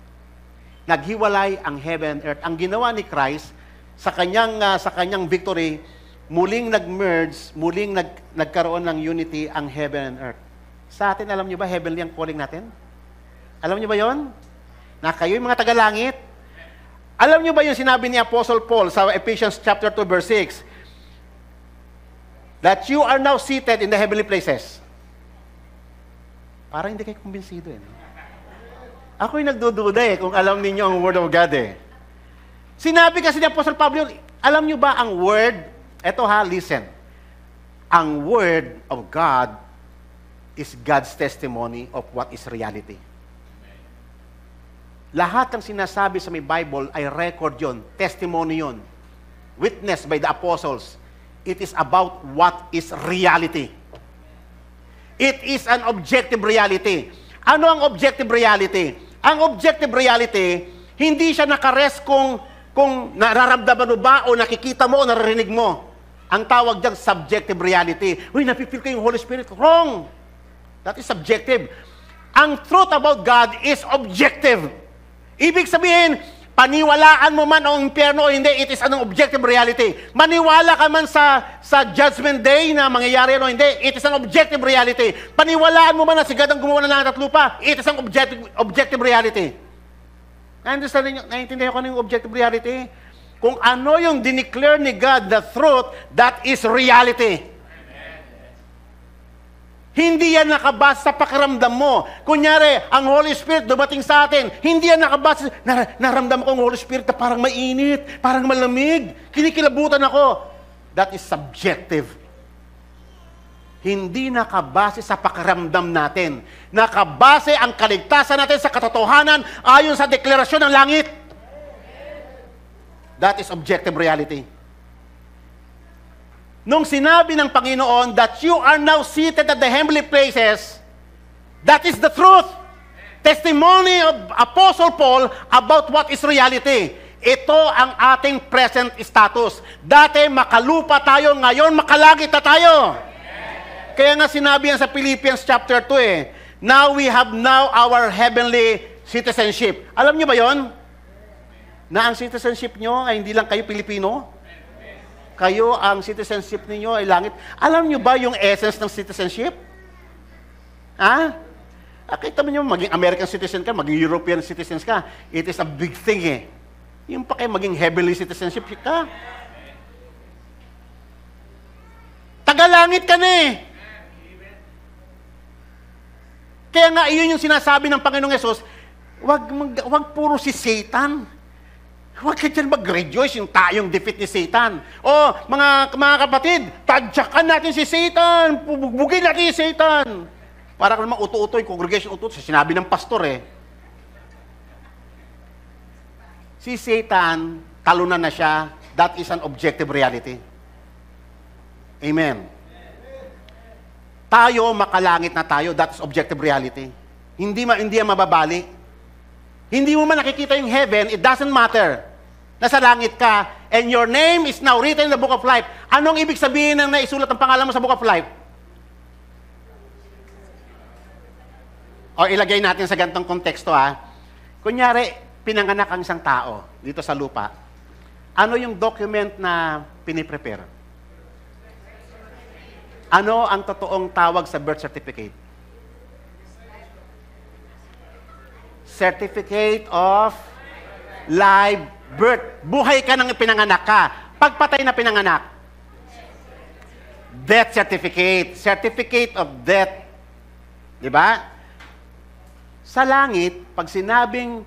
Speaker 1: Naghiwalay ang heaven and earth. Ang ginawa ni Christ sa kanyang victory, muling nag-merge, muling nagkaroon ng unity ang heaven and earth. Sa atin, alam niyo ba, heavenly ang calling natin? Alam niyo ba yon? Na kayo yung mga tagalangit. Alam niyo ba yung sinabi ni Apostle Paul sa Ephesians chapter 2 verse 6? That you are now seated in the heavenly places. Parang hindi kayo kumbinsido Ako yung nagdududa kung alam ninyo ang Word of God Sinabi kasi ni Apostle Pablo, alam niyo ba ang Word? Eto listen. Ang Word of God is God's testimony of what is reality. Lahat ng sinasabi sa may Bible ay record yon, testimony yon, witnessed by the apostles. It is about what is reality. It is an objective reality. Ano ang objective reality? Ang objective reality, hindi siya nakarest kung nararamdaman mo ba o nakikita mo o naririnig mo. Ang tawag dyan, subjective reality. Uy, napipil ko yung Holy Spirit. Wrong! That is subjective. Ang truth about God is objective. Ibig sabihin, paniwalaan mo man o impyerno o hindi, it is an objective reality. Maniwala ka man sa judgment day na mangyayari o hindi, it is an objective reality. Paniwalaan mo man na si God ang gumawa ng langit at lupa, it is an objective reality. Naiintindihan ko na yung objective reality? Kung ano yung dineclare ni God, the truth, that is reality. Hindi yan nakabase sa pakiramdam mo. Kunyari, ang Holy Spirit dumating sa atin, hindi yan nakabase, naramdam ko ang Holy Spirit na parang mainit, parang malamig, kinikilabutan ako. That is subjective. Hindi nakabase sa pakiramdam natin. Nakabase ang kaligtasan natin sa katotohanan ayon sa deklarasyon ng langit. That is objective reality. Nung sinabi ng Panginoon that you are now seated at the heavenly places, that is the truth. Testimony of Apostle Paul about what is reality. Ito ang ating present status. Dati makalupa tayo, ngayon makalagit na tayo. Kaya nga sinabi yan sa Philippians chapter 2 Now we have now our heavenly citizenship. Alam niyo ba yon? Na ang citizenship nyo ay hindi lang kayo Pilipino? Kayo, ang citizenship ninyo ay langit. Alam nyo ba yung essence ng citizenship? Ha? Kita mo nyo, maging American citizen ka, maging European citizen ka. It is a big thing Yung pa kayo maging heavenly citizenship ka. Tagalangit ka na Kaya nga, iyon yung sinasabi ng Panginoong Yesus, wag puro si Satan. Huwag ka dyan mag-rejoice yung tayong defeat ni Satan. O, mga kapatid, tadyakan natin si Satan. Bugbugin natin si Satan. Para ka naman uto-uto, yung congregation uto-uto. Sinabi ng pastor Si Satan, talunan na siya. That is an objective reality. Amen. Tayo, makalangit na tayo. That is objective reality. Hindi yan mababali. Hindi mo man nakikita yung heaven, it doesn't matter. Nasa langit ka, and your name is now written in the book of life. Anong ibig sabihin ng naisulat ang pangalan mo sa book of life? O ilagay natin sa ganitong konteksto Kunyari, pinanganak ang isang tao dito sa lupa. Ano yung document na piniprepare? Ano ang totoong tawag sa birth certificate? Certificate of live birth. Buhay ka nang pinanganak ka. Pagpatay na pinanganak. Death certificate. Certificate of death. Di ba? Sa langit, pag sinabing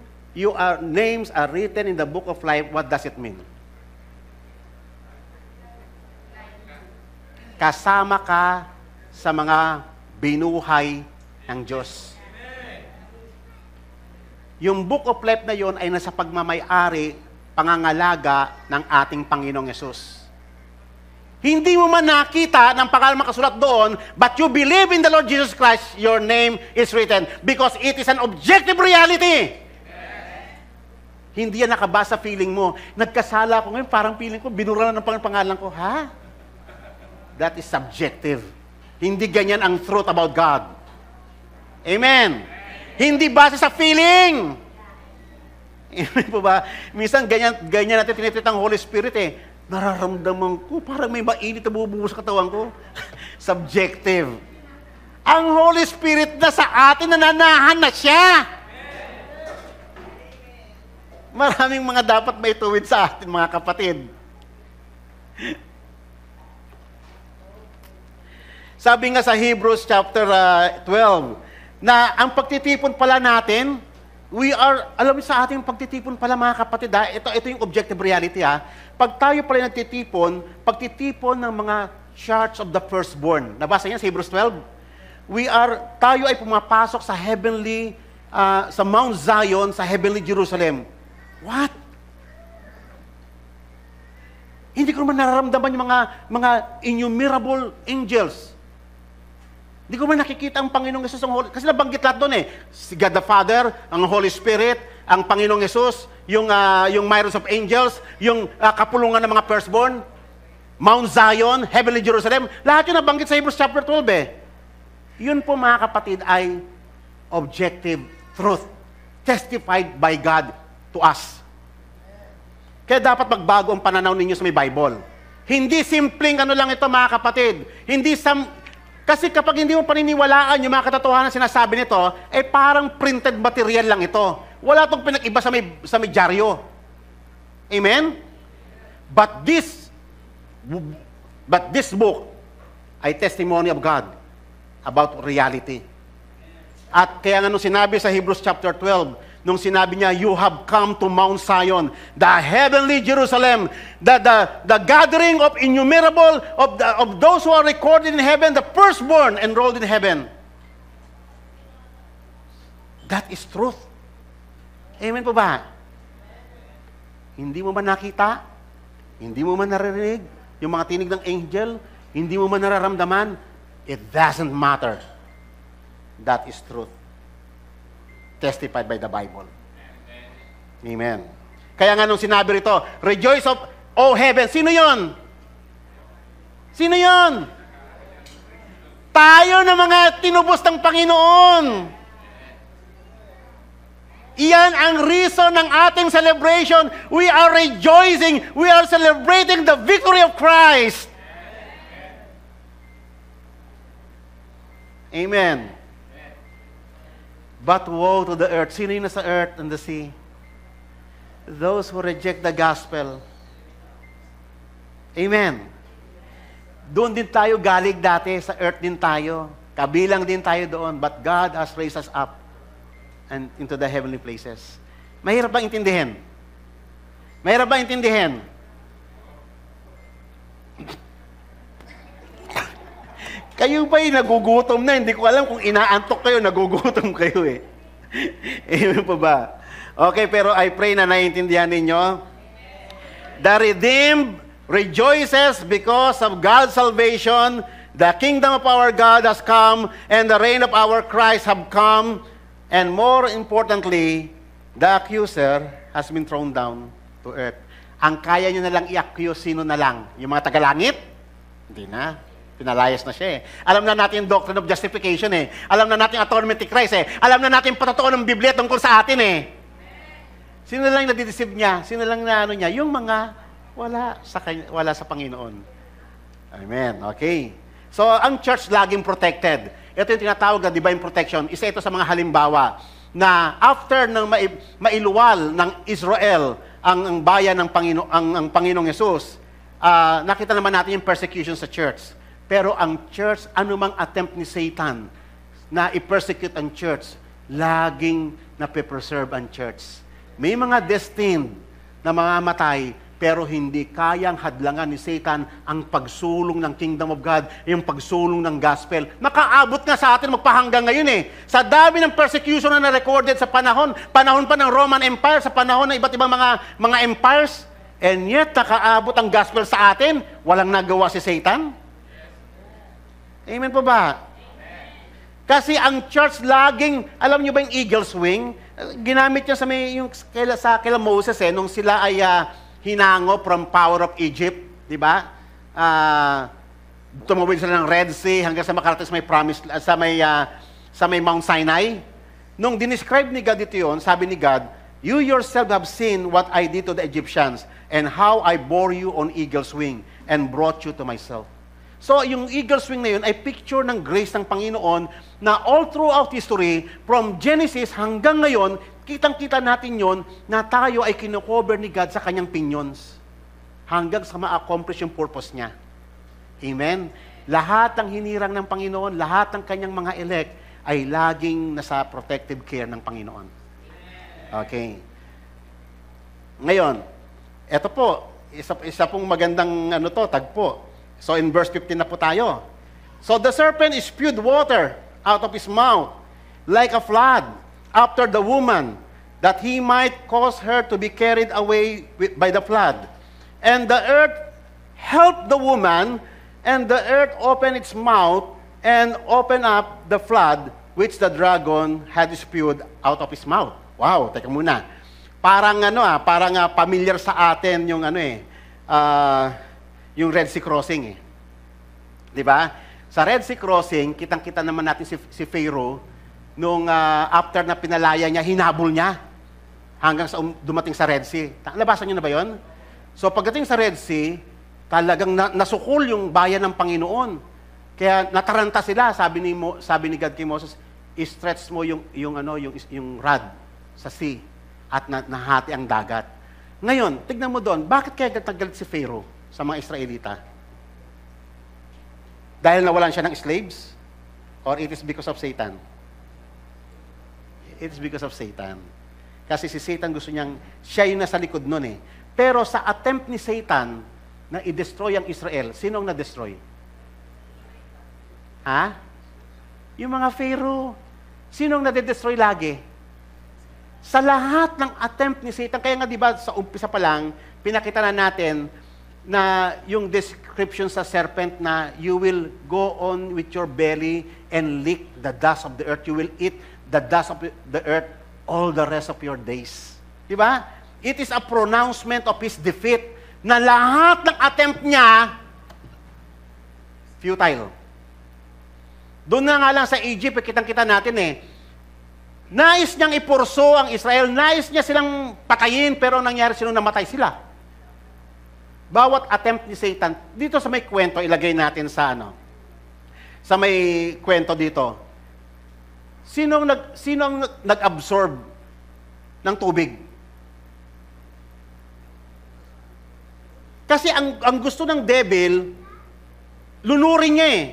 Speaker 1: names are written in the book of life, what does it mean? Kasama ka sa mga binuhay ng Diyos. Yung book of life na yon ay nasa pagmamay-ari, pangangalaga ng ating Panginoong Yesus. Hindi mo man nakita ng pangalan makasulat doon, but you believe in the Lord Jesus Christ, your name is written because it is an objective reality. Hindi yan nakabasa feeling mo. Nagkasala ako ngayon, parang feeling ko, binura na ng pangalan ko. Ha? That is subjective. Hindi ganyan ang truth about God. Amen. Hindi base sa feeling. Amen po ba? Minsan, ganyan natin tinitreat ang Holy Spirit Nararamdaman ko, parang may mainit na bumubuhos sa katawan ko. Subjective. Ang Holy Spirit na sa atin, nananahan na siya. Maraming mga dapat maituwid sa atin, mga kapatid. Sabi nga sa Hebrews chapter 12, na ang pagtitipon pala natin, alam mo sa ating pagtitipon pala mga kapatid, ito yung objective reality Pag tayo pala nagtitipon, pagtitipon ng mga charts of the firstborn. Nabasa niyan sa Hebrews 12? Tayo ay pumapasok sa heavenly, sa Mount Zion, sa heavenly Jerusalem. What? Hindi ko naman nararamdaman yung mga innumerable angels. Hindi ko man nakikita ang Panginoong Yesus. Kasi nabanggit lahat doon Si God the Father, ang Holy Spirit, ang Panginoong Yesus, yung myriads of angels, yung kapulungan ng mga firstborn, Mount Zion, Heavenly Jerusalem. Lahat yun nabanggit sa Hebrews chapter 12 Yun po mga kapatid ay objective truth. Testified by God to us. Kaya dapat magbago ang pananaw ninyo sa may Bible. Hindi simpleng lang ito mga kapatid. Kasi kapag hindi mo paniniwalaan yung mga katotohanan sinasabi nito, parang printed material lang ito. Wala itong pinag-iba sa may dyaryo. Amen? But this book ay testimony of God about reality. At kaya nga nung sinabi sa Hebrews chapter 12, nung sinabi niya, you have come to Mount Zion, the heavenly Jerusalem, the gathering of innumerable, of those who are recorded in heaven, the firstborn enrolled in heaven. That is truth. Amen po ba? Hindi mo man nakita, hindi mo man naririnig, yung mga tinig ng angel, hindi mo man nararamdaman, it doesn't matter. That is truth. Testified by the Bible. Amen. Kaya nga nung sinabi rito, rejoice of, O heaven. Sino yon? Sino yon? Tayo na mga tinubos ng Panginoon. Iyan ang reason ng ating celebration. We are rejoicing. We are celebrating the victory of Christ. Amen. But woe to the earth. Sino yung nasa earth and the sea? Those who reject the gospel. Amen. Doon din tayo galing dati, sa earth din tayo. Kabilang din tayo doon. But God has raised us up and into the heavenly places. Mahirap bang intindihin? Mahirap bang intindihin? Kayo ba'y nagugutom na? Hindi ko alam kung inaantok kayo, nagugutom kayo Amen po ba? Okay, pero I pray na naiintindihan ninyo. The redeemed rejoices because of God's salvation. The kingdom of our God has come, and the reign of our Christ have come. And more importantly, the accuser has been thrown down to earth. Ang kaya nyo na lang i-accuse, sino na lang? Yung mga tagalangit? Hindi na. Pinalayas na siya eh. Alam na natin yung doctrine of justification eh. Alam na natin yung atonement ni Christ eh. Alam na natin yung patotoo ng Biblia tungkol sa atin eh. Sino lang nadideceive niya? Sino lang na ano niya? Yung mga wala sa Panginoon. Amen. Okay. So, ang church laging protected. Ito yung tinatawag na divine protection. Isa ito sa mga halimbawa na after ng mailuwal ng Israel ang bayan ng ang Panginoong Yesus, nakita naman natin yung persecution sa church. Pero ang church, anumang attempt ni Satan na i-persecute ang church, laging nape-preserve ang church. May mga destined na mamamatay, pero hindi kayang hadlangan ni Satan ang pagsulong ng Kingdom of God, yung pagsulong ng gospel. Nakaabot nga sa atin magpahanggang ngayon eh. Sa dami ng persecution na na-recorded sa panahon pa ng Roman Empire, sa panahon ng iba't ibang mga empires, and yet nakaabot ang gospel sa atin, walang nagawa si Satan. Amen po ba? Amen. Kasi ang church laging, alam niyo ba yung eagle's wing? Ginamit niya sa kila Moses nung sila ay hinango from power of Egypt, di ba? Tumawid sila ng Red Sea hanggang sa makarating sa may Mount Sinai. Nung dinescribe ni God ito yun, sabi ni God, "You yourself have seen what I did to the Egyptians and how I bore you on eagle's wing and brought you to myself." So, yung eagle's wing na yun ay picture ng grace ng Panginoon na all throughout history, from Genesis hanggang ngayon, kitang-kita natin yon na tayo ay kinocover ni God sa kanyang pinions hanggang sa ma-accomplish yung purpose niya. Amen? Lahat ng hinirang ng Panginoon, lahat ng kanyang mga elect ay laging nasa protective care ng Panginoon. Okay. Ngayon, eto po, isa pong magandang tagpo. So in verse 15 na po tayo. So the serpent spewed water out of his mouth like a flood after the woman, that he might cause her to be carried away by the flood. And the earth helped the woman, and the earth opened its mouth and opened up the flood which the dragon had spewed out of his mouth. Wow, teka muna. Parang familiar sa atin yung yung Red Sea Crossing eh. Di ba? Sa Red Sea Crossing, kitang-kita naman natin si Pharaoh nung after na pinalaya niya, hinabol niya hanggang sa dumating sa Red Sea. Nabasan niyo na ba yon? So pagdating sa Red Sea, talagang nasukol yung bayan ng Panginoon. Kaya nataranta sila, sabi ni God kay Moses, i-stretch mo yung rod sa sea at nahati ang dagat. Ngayon, tignan mo doon, bakit kaya nagagalit si Pharaoh sa mga Israelita? Dahil nawalan siya ng slaves? Or it is because of Satan? It is because of Satan. Kasi si Satan gusto niyang, siya yung nasa likod nun eh. Pero sa attempt ni Satan na i-destroy ang Israel, sino ang na-destroy? Ha? Yung mga Pharaoh. Sino ang na-destroy lagi? Sa lahat ng attempt ni Satan, kaya nga diba sa umpisa pa lang, pinakita na natin na yung description sa serpent na you will go on with your belly and lick the dust of the earth. You will eat the dust of the earth all the rest of your days. Diba? It is a pronouncement of his defeat na lahat ng attempt niya futile. Doon na nga lang sa Egypt, kitang-kita natin eh. Nais niyang ipurso ang Israel, nais niya silang patayin, pero ang nangyari sino namatay sila. Bawat attempt ni Satan, dito sa may kwento, ilagay natin sa sa may kwento dito. Sinong nag-absorb ng tubig? Kasi ang gusto ng devil, lunurin niya eh.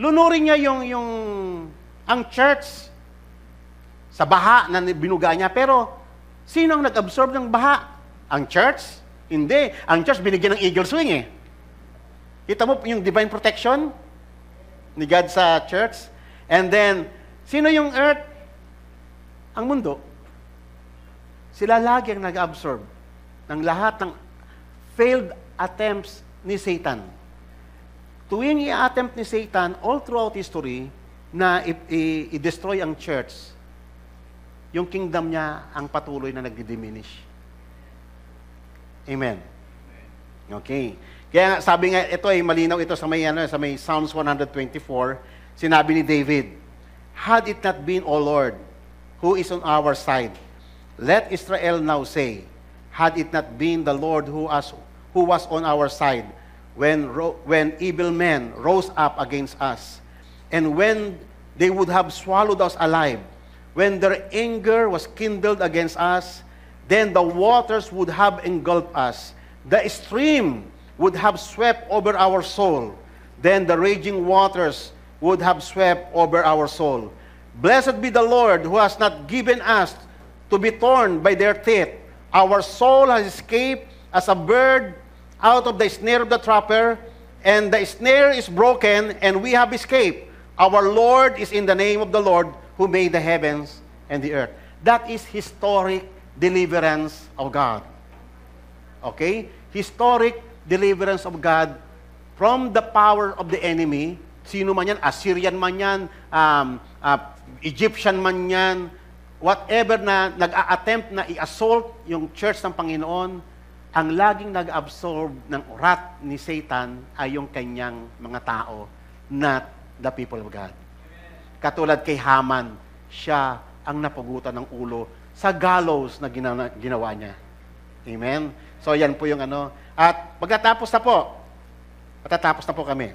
Speaker 1: Lunurin niya ang church sa baha na binuga niya. Pero, sinong nag-absorb ng baha? Ang church? Hindi. Ang church binigyan ng eagle's wing eh. Kita mo yung divine protection ni God sa church? And then, sino yung earth? Ang mundo. Sila lagi ang nag-absorb ng lahat ng failed attempts ni Satan. Tuwing i-attempt ni Satan all throughout history na i-destroy ang church, yung kingdom niya ang patuloy na nagdi-diminish. Amen. Okay. Kaya nga, sabi nga, ito ay malinaw ito sa may Psalms 124, sinabi ni David, "Had it not been, O Lord, who is on our side, let Israel now say, had it not been the Lord who was on our side, when evil men rose up against us, and when they would have swallowed us alive, when their anger was kindled against us, then the waters would have engulfed us, the stream would have swept over our soul, then the raging waters would have swept over our soul. Blessed be the Lord who has not given us to be torn by their teeth. Our soul has escaped as a bird out of the snare of the trapper, and the snare is broken, and we have escaped. Our Lord is in the name of the Lord who made the heavens and the earth." That is historic deliverance of God. Okay? Historic deliverance of God from the power of the enemy. Sino man yan, Assyrian man yan, Egyptian man yan, whatever na nag-a-attempt na i-assault yung church ng Panginoon, ang laging nag-absorb ng wrath ni Satan ay yung kanyang mga tao, not the people of God. Katulad kay Haman, siya ang napugutan ng ulo sa gallows na ginawa niya. Amen? So yan po yung ano. At pagkatapos na po, matatapos na po kami.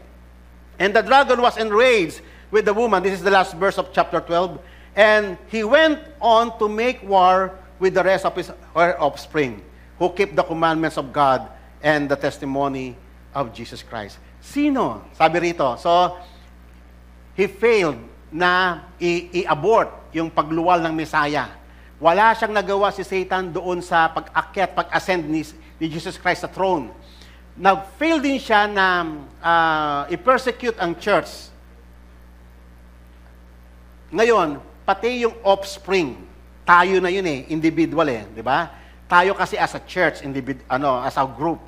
Speaker 1: "And the dragon was enraged with the woman." This is the last verse of chapter 12. "And he went on to make war with the rest of her offspring, who keep the commandments of God and the testimony of Jesus Christ." Sino? Sabi rito. So, he failed na i-abort yung pagluwal ng Messiah. Wala siyang nagawa si Satan doon sa pag-akyat, pag-ascend ni Jesus Christ sa throne. Nag-fail din siya na i-persecute ang church. Ngayon, pati yung offspring, tayo na yun individual di ba? Tayo kasi as a church, as a group.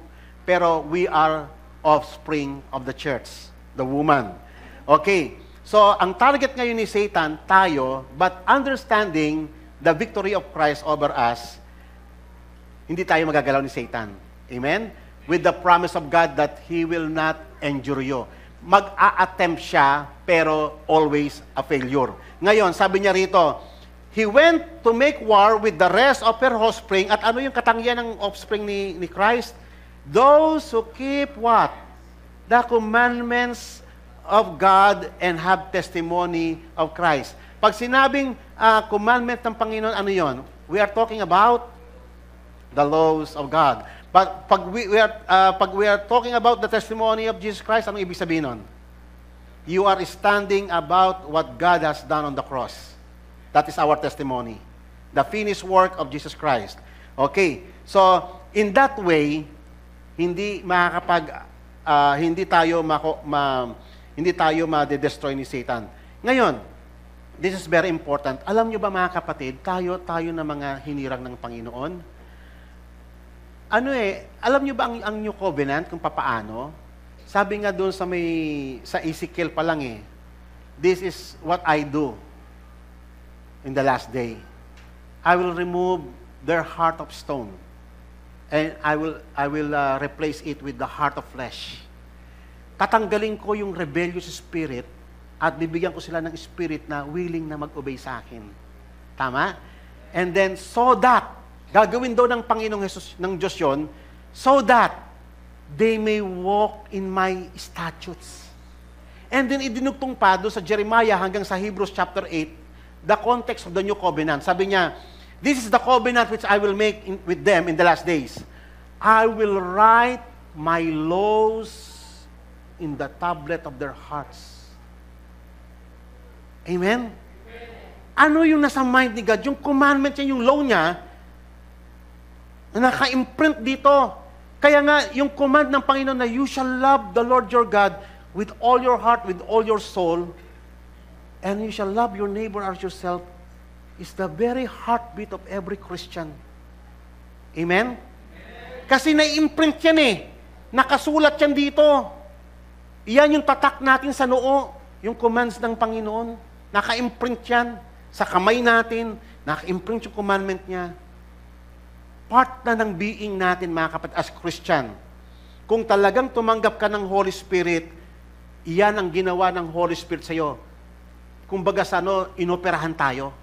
Speaker 1: Pero we are offspring of the church, the woman. Okay, so ang target ngayon ni Satan, tayo, but understanding the victory of Christ over us, hindi tayo magagalaw ni Satan. Amen? With the promise of God that He will not injure you. Mag-a-attempt siya, pero always a failure. Ngayon, sabi niya rito, he went to make war with the rest of her offspring. At ano yung katangian ng offspring ni Christ? Those who keep what? The commandments of God and have testimony of Christ. Pag sinabing commandment ng Panginoon, ano yon? We are talking about the laws of God. But pag we are talking about the testimony of Jesus Christ, anong ibig sabihin nun? You are standing about what God has done on the cross. That is our testimony. The finished work of Jesus Christ. Okay. So, in that way, hindi tayo ma-destroy ni Satan. Ngayon, this is very important. Alam nyo ba mga kapatid, tayo na mga hinirang ng Panginoon? Alam nyo ba ang New Covenant kung papaano? Sabi nga doon sa Ezekiel pa lang this is what I do in the last day. I will remove their heart of stone and I will replace it with the heart of flesh. Tatanggalin ko yung rebellious spirit at bibigyan ko sila ng spirit na willing na mag-obey sa akin. Tama? And then, so that, gagawin daw ng Panginoong Jesus, ng Diyos yun, so that they may walk in my statutes. And then, idinugtong pa doon sa Jeremiah hanggang sa Hebrews chapter 8, the context of the New Covenant. Sabi niya, this is the covenant which I will make with them in the last days. I will write my laws in the tablet of their hearts. Amen? Ano yung nasa mind ni God? Yung commandment niya, yung law niya, na naka-imprint dito. Kaya nga, yung command ng Panginoon na you shall love the Lord your God with all your heart, with all your soul, and you shall love your neighbor as yourself, is the very heartbeat of every Christian. Amen? Kasi na-imprint yan Nakasulat yan dito. Iyan yung tatak natin sa noo, yung commands ng Panginoon. Naka-imprint yan. Sa kamay natin, naka-imprint yung commandment niya. Part na ng being natin, mga kapatid, as Christian. Kung talagang tumanggap ka ng Holy Spirit, iyan ang ginawa ng Holy Spirit sa iyo. Kumbaga sa inoperahan tayo.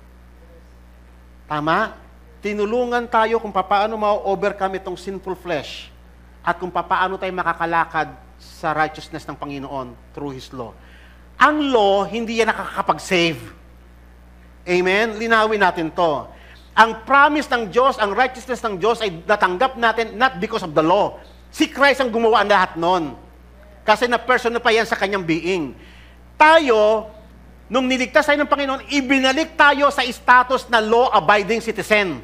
Speaker 1: Tama? Tinulungan tayo kung paano ma-overcome itong sinful flesh at kung paano tayo makakalakad sa righteousness ng Panginoon through His law. Ang law, hindi yan nakakapag-save. Amen? Linawin natin to. Ang promise ng Diyos, ang righteousness ng Diyos ay natanggap natin not because of the law. Si Christ ang gumawa ang lahat nun. Kasi na-person pa yan sa kanyang being. Tayo, nung niligtas tayo ng Panginoon, ibinalik tayo sa status na law-abiding citizen.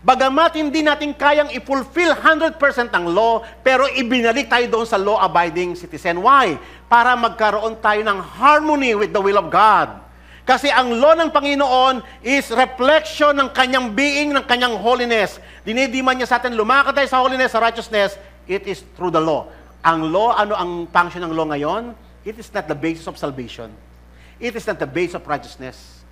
Speaker 1: Bagamat hindi natin kayang i-fulfill 100% ang law, pero ibinalik tayo doon sa law-abiding citizen. Why? Para magkaroon tayo ng harmony with the will of God. Kasi ang law ng Panginoon is reflection ng kanyang being, ng kanyang holiness. Dinidiman niya sa atin, lumakad tayo sa holiness, sa righteousness, it is through the law. Ang law, ano ang function ng law ngayon? It is not the basis of salvation. It is not the basis of righteousness.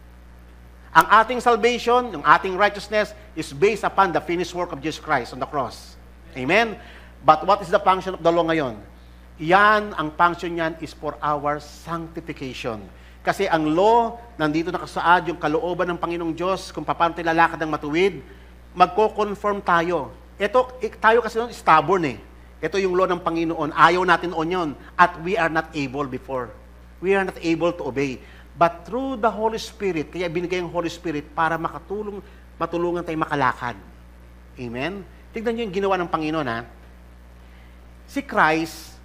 Speaker 1: Ang ating salvation, yung ating righteousness, is based upon the finished work of Jesus Christ on the cross. Amen? But what is the function of the law ngayon? Yan, ang function niyan is for our sanctification. Kasi ang law, nandito nakasaad yung kalooban ng Panginoong Diyos, kung paano tayo lalakad ng matuwid, magko-conform tayo. Tayo kasi nun, stubborn eh. Ito yung law ng Panginoon. Ayaw natin on yun. At we are not able before. We are not able to obey. But through the Holy Spirit, kaya binigay yung Holy Spirit para matulungan tayo makalakad. Amen? Tignan nyo yung ginawa ng Panginoon, ha? Si Christ,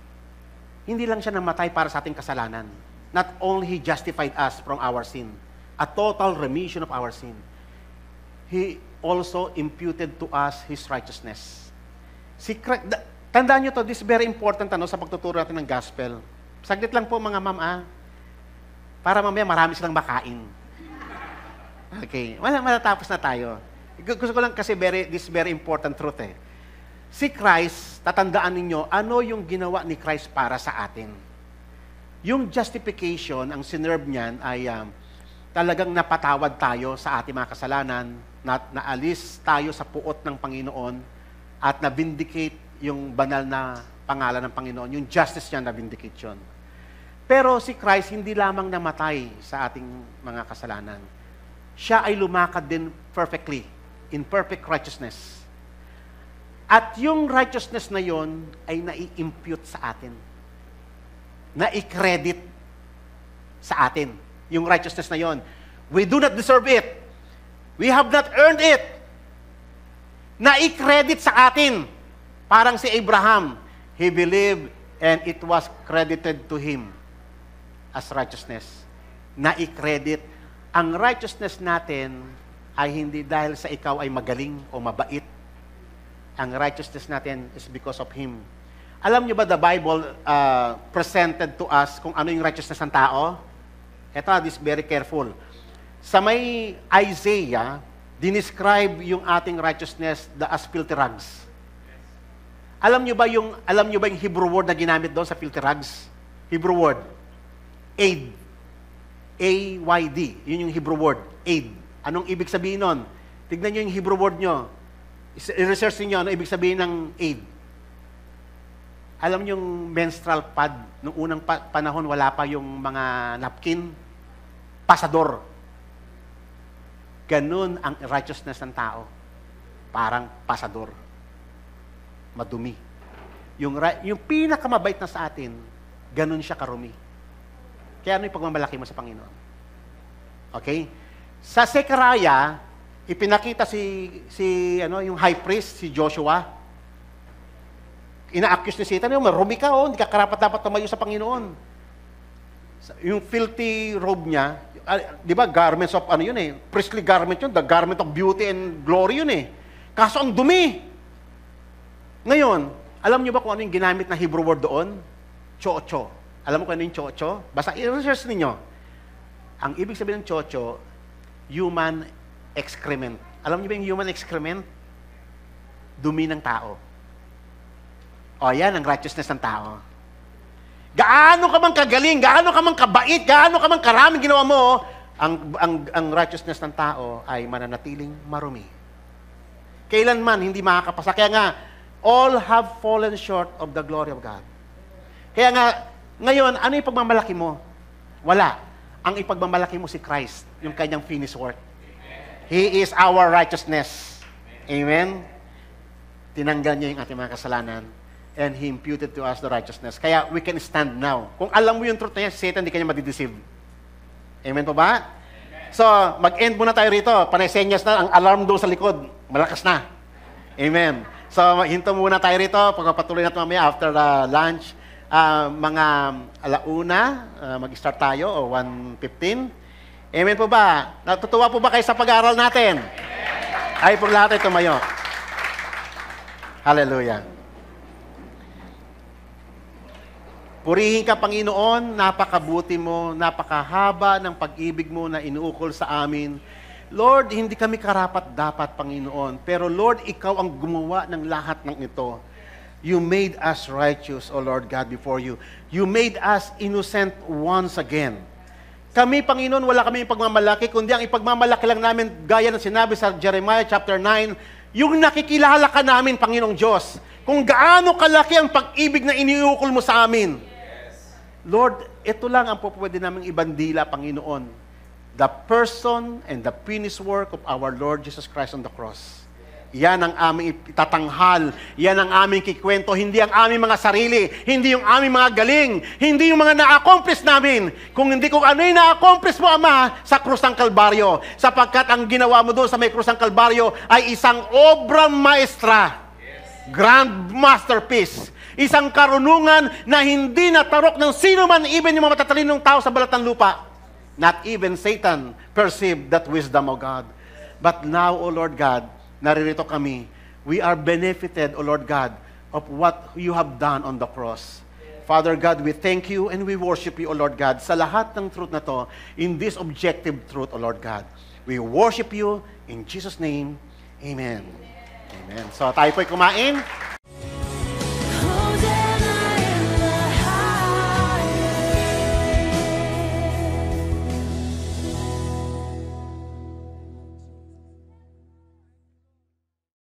Speaker 1: hindi lang siya namatay para sa ating kasalanan. Not only He justified us from our sin, a total remission of our sin, He also imputed to us His righteousness. Tandaan nyo to, this is very important sa pagtuturo natin ng gospel. Saglit lang po mga ma'am, para mamaya marami silang makain. Okay, matatapos na tayo. Gusto ko lang kasi this is very important truth eh. Si Christ, tatandaan ninyo, ano yung ginawa ni Christ para sa atin? Yung justification, ang sinerve niyan ay talagang napatawad tayo sa ating mga kasalanan, naalis tayo sa puot ng Panginoon, at na-vindicate yung banal na pangalan ng Panginoon. Yung justice niya na-vindicate yun. Pero si Christ hindi lamang namatay sa ating mga kasalanan. Siya ay lumakad din perfectly, in perfect righteousness. At yung righteousness na yon ay nai-impute sa atin. Na-i-credit sa atin. Yung righteousness na yon. We do not deserve it. We have not earned it. Na-i-credit sa atin. Parang si Abraham. He believed and it was credited to him as righteousness. Na-i-credit. Ang righteousness natin ay hindi dahil sa ikaw ay magaling o mabait. Ang righteousness natin is because of Him. Alam niyo ba the Bible presented to us kung ano yung righteousness ng tao? Ito, this very careful. Sa may Isaiah, dinescribe yung ating righteousness as filthy rags. Alam niyo ba yung Hebrew word na ginamit doon sa filthy rags? Hebrew word. Aid. A-Y-D. Yun yung Hebrew word. Aid. Anong ibig sabihin nun? Tignan niyo yung Hebrew word nyo. I-research niyo ano ibig sabihin ng aid. Alam niyo yung menstrual pad, nung unang panahon wala pa yung mga napkin, pasador. Ganun ang righteousness ng tao. Parang pasador. Madumi. Yung pinakamabait na sa atin, ganun siya karumi. Kaya ano yung pagmamalaki mo sa Panginoon? Okay? Sa Zechariah, ipinakita yung high priest, si Joshua. Ina-accuse ni Satan, marumi ka, hindi ka karapat-dapat tumayo sa Panginoon. Yung filthy robe niya, di ba, garments of priestly garment yun, the garment of beauty and glory yun eh. Kaso ang dumi. Ngayon, alam niyo ba kung ano yung ginamit na Hebrew word doon? Chocho. Alam mo kung ano yung chocho? Basta i-research ninyo. Ang ibig sabihin ng chocho, human excrement. Alam niyo ba yung human excrement? Dumi ng tao. O yan ang righteousness ng tao. Gaano ka man kagaling, gaano ka man kabait, gaano ka man karaming ginawa mo, ang righteousness ng tao ay mananatiling marumi. Kailanman hindi makakapasa. Kaya nga, All have fallen short of the glory of God. Kaya nga, ngayon, ano yung pagmamalaki mo? Wala. Ang ipagmamalaki mo si Christ, yung kanyang finished work. He is our righteousness. Amen? Tinanggal niya yung ating mga kasalanan and He imputed to us the righteousness. Kaya we can stand now. Kung alam mo yung truth na yan, Satan, hindi kanya madideceive. Amen po ba? So, mag-end muna tayo rito. Panay-senyas na, ang alarm doon sa likod. Malakas na. Amen. So, hinto muna tayo rito. Pagpapatuloy natin mamaya after lunch. Mga alauna, mag-start tayo o 1:15. Amen po ba? Natutuwa po ba kayo sa pag-aaral natin? Ay po lahat ay tumayo. Hallelujah. Purihin ka, Panginoon, napakabuti mo, napakahaba ng pag-ibig mo na inuukol sa amin. Lord, hindi kami karapat-dapat, Panginoon. Pero Lord, Ikaw ang gumawa ng lahat ng ito. You made us righteous, O Lord God, before you. You made us innocent once again. Kami, Panginoon, wala kami pagmamalaki, kundi ang ipagmamalaki lang namin, gaya ng sinabi sa Jeremiah chapter 9, yung nakikilala ka namin, Panginoong Diyos, kung gaano kalaki ang pag-ibig na iniukol mo sa amin. Lord, ito lang ang pwede naming ibandila, Panginoon. The person and the finished work of our Lord Jesus Christ on the cross. Yan ang aming itatanghal. Yan ang aming kikwento. Hindi ang aming mga sarili. Hindi yung aming mga galing. Hindi yung mga na-accomplish namin. Kung hindi kung ano yung na-accomplish mo, Ama, sa krus ng Kalbaryo. Sapagkat ang ginawa mo doon sa may krus ng Kalbaryo ay isang obra maestra. Grand masterpiece. Isang karunungan na hindi natarok ng sino man, even yung mga matatalinong tao sa balat ng lupa. Not even Satan perceived that wisdom of God. But now, O Lord God, naririto kami. We are benefited, O Lord God, of what you have done on the cross. Father God, we thank you and we worship you, O Lord God, sa lahat ng truth na to, in this objective truth, O Lord God. We worship you in Jesus' name. Amen. Amen. So tayo po'y kumain.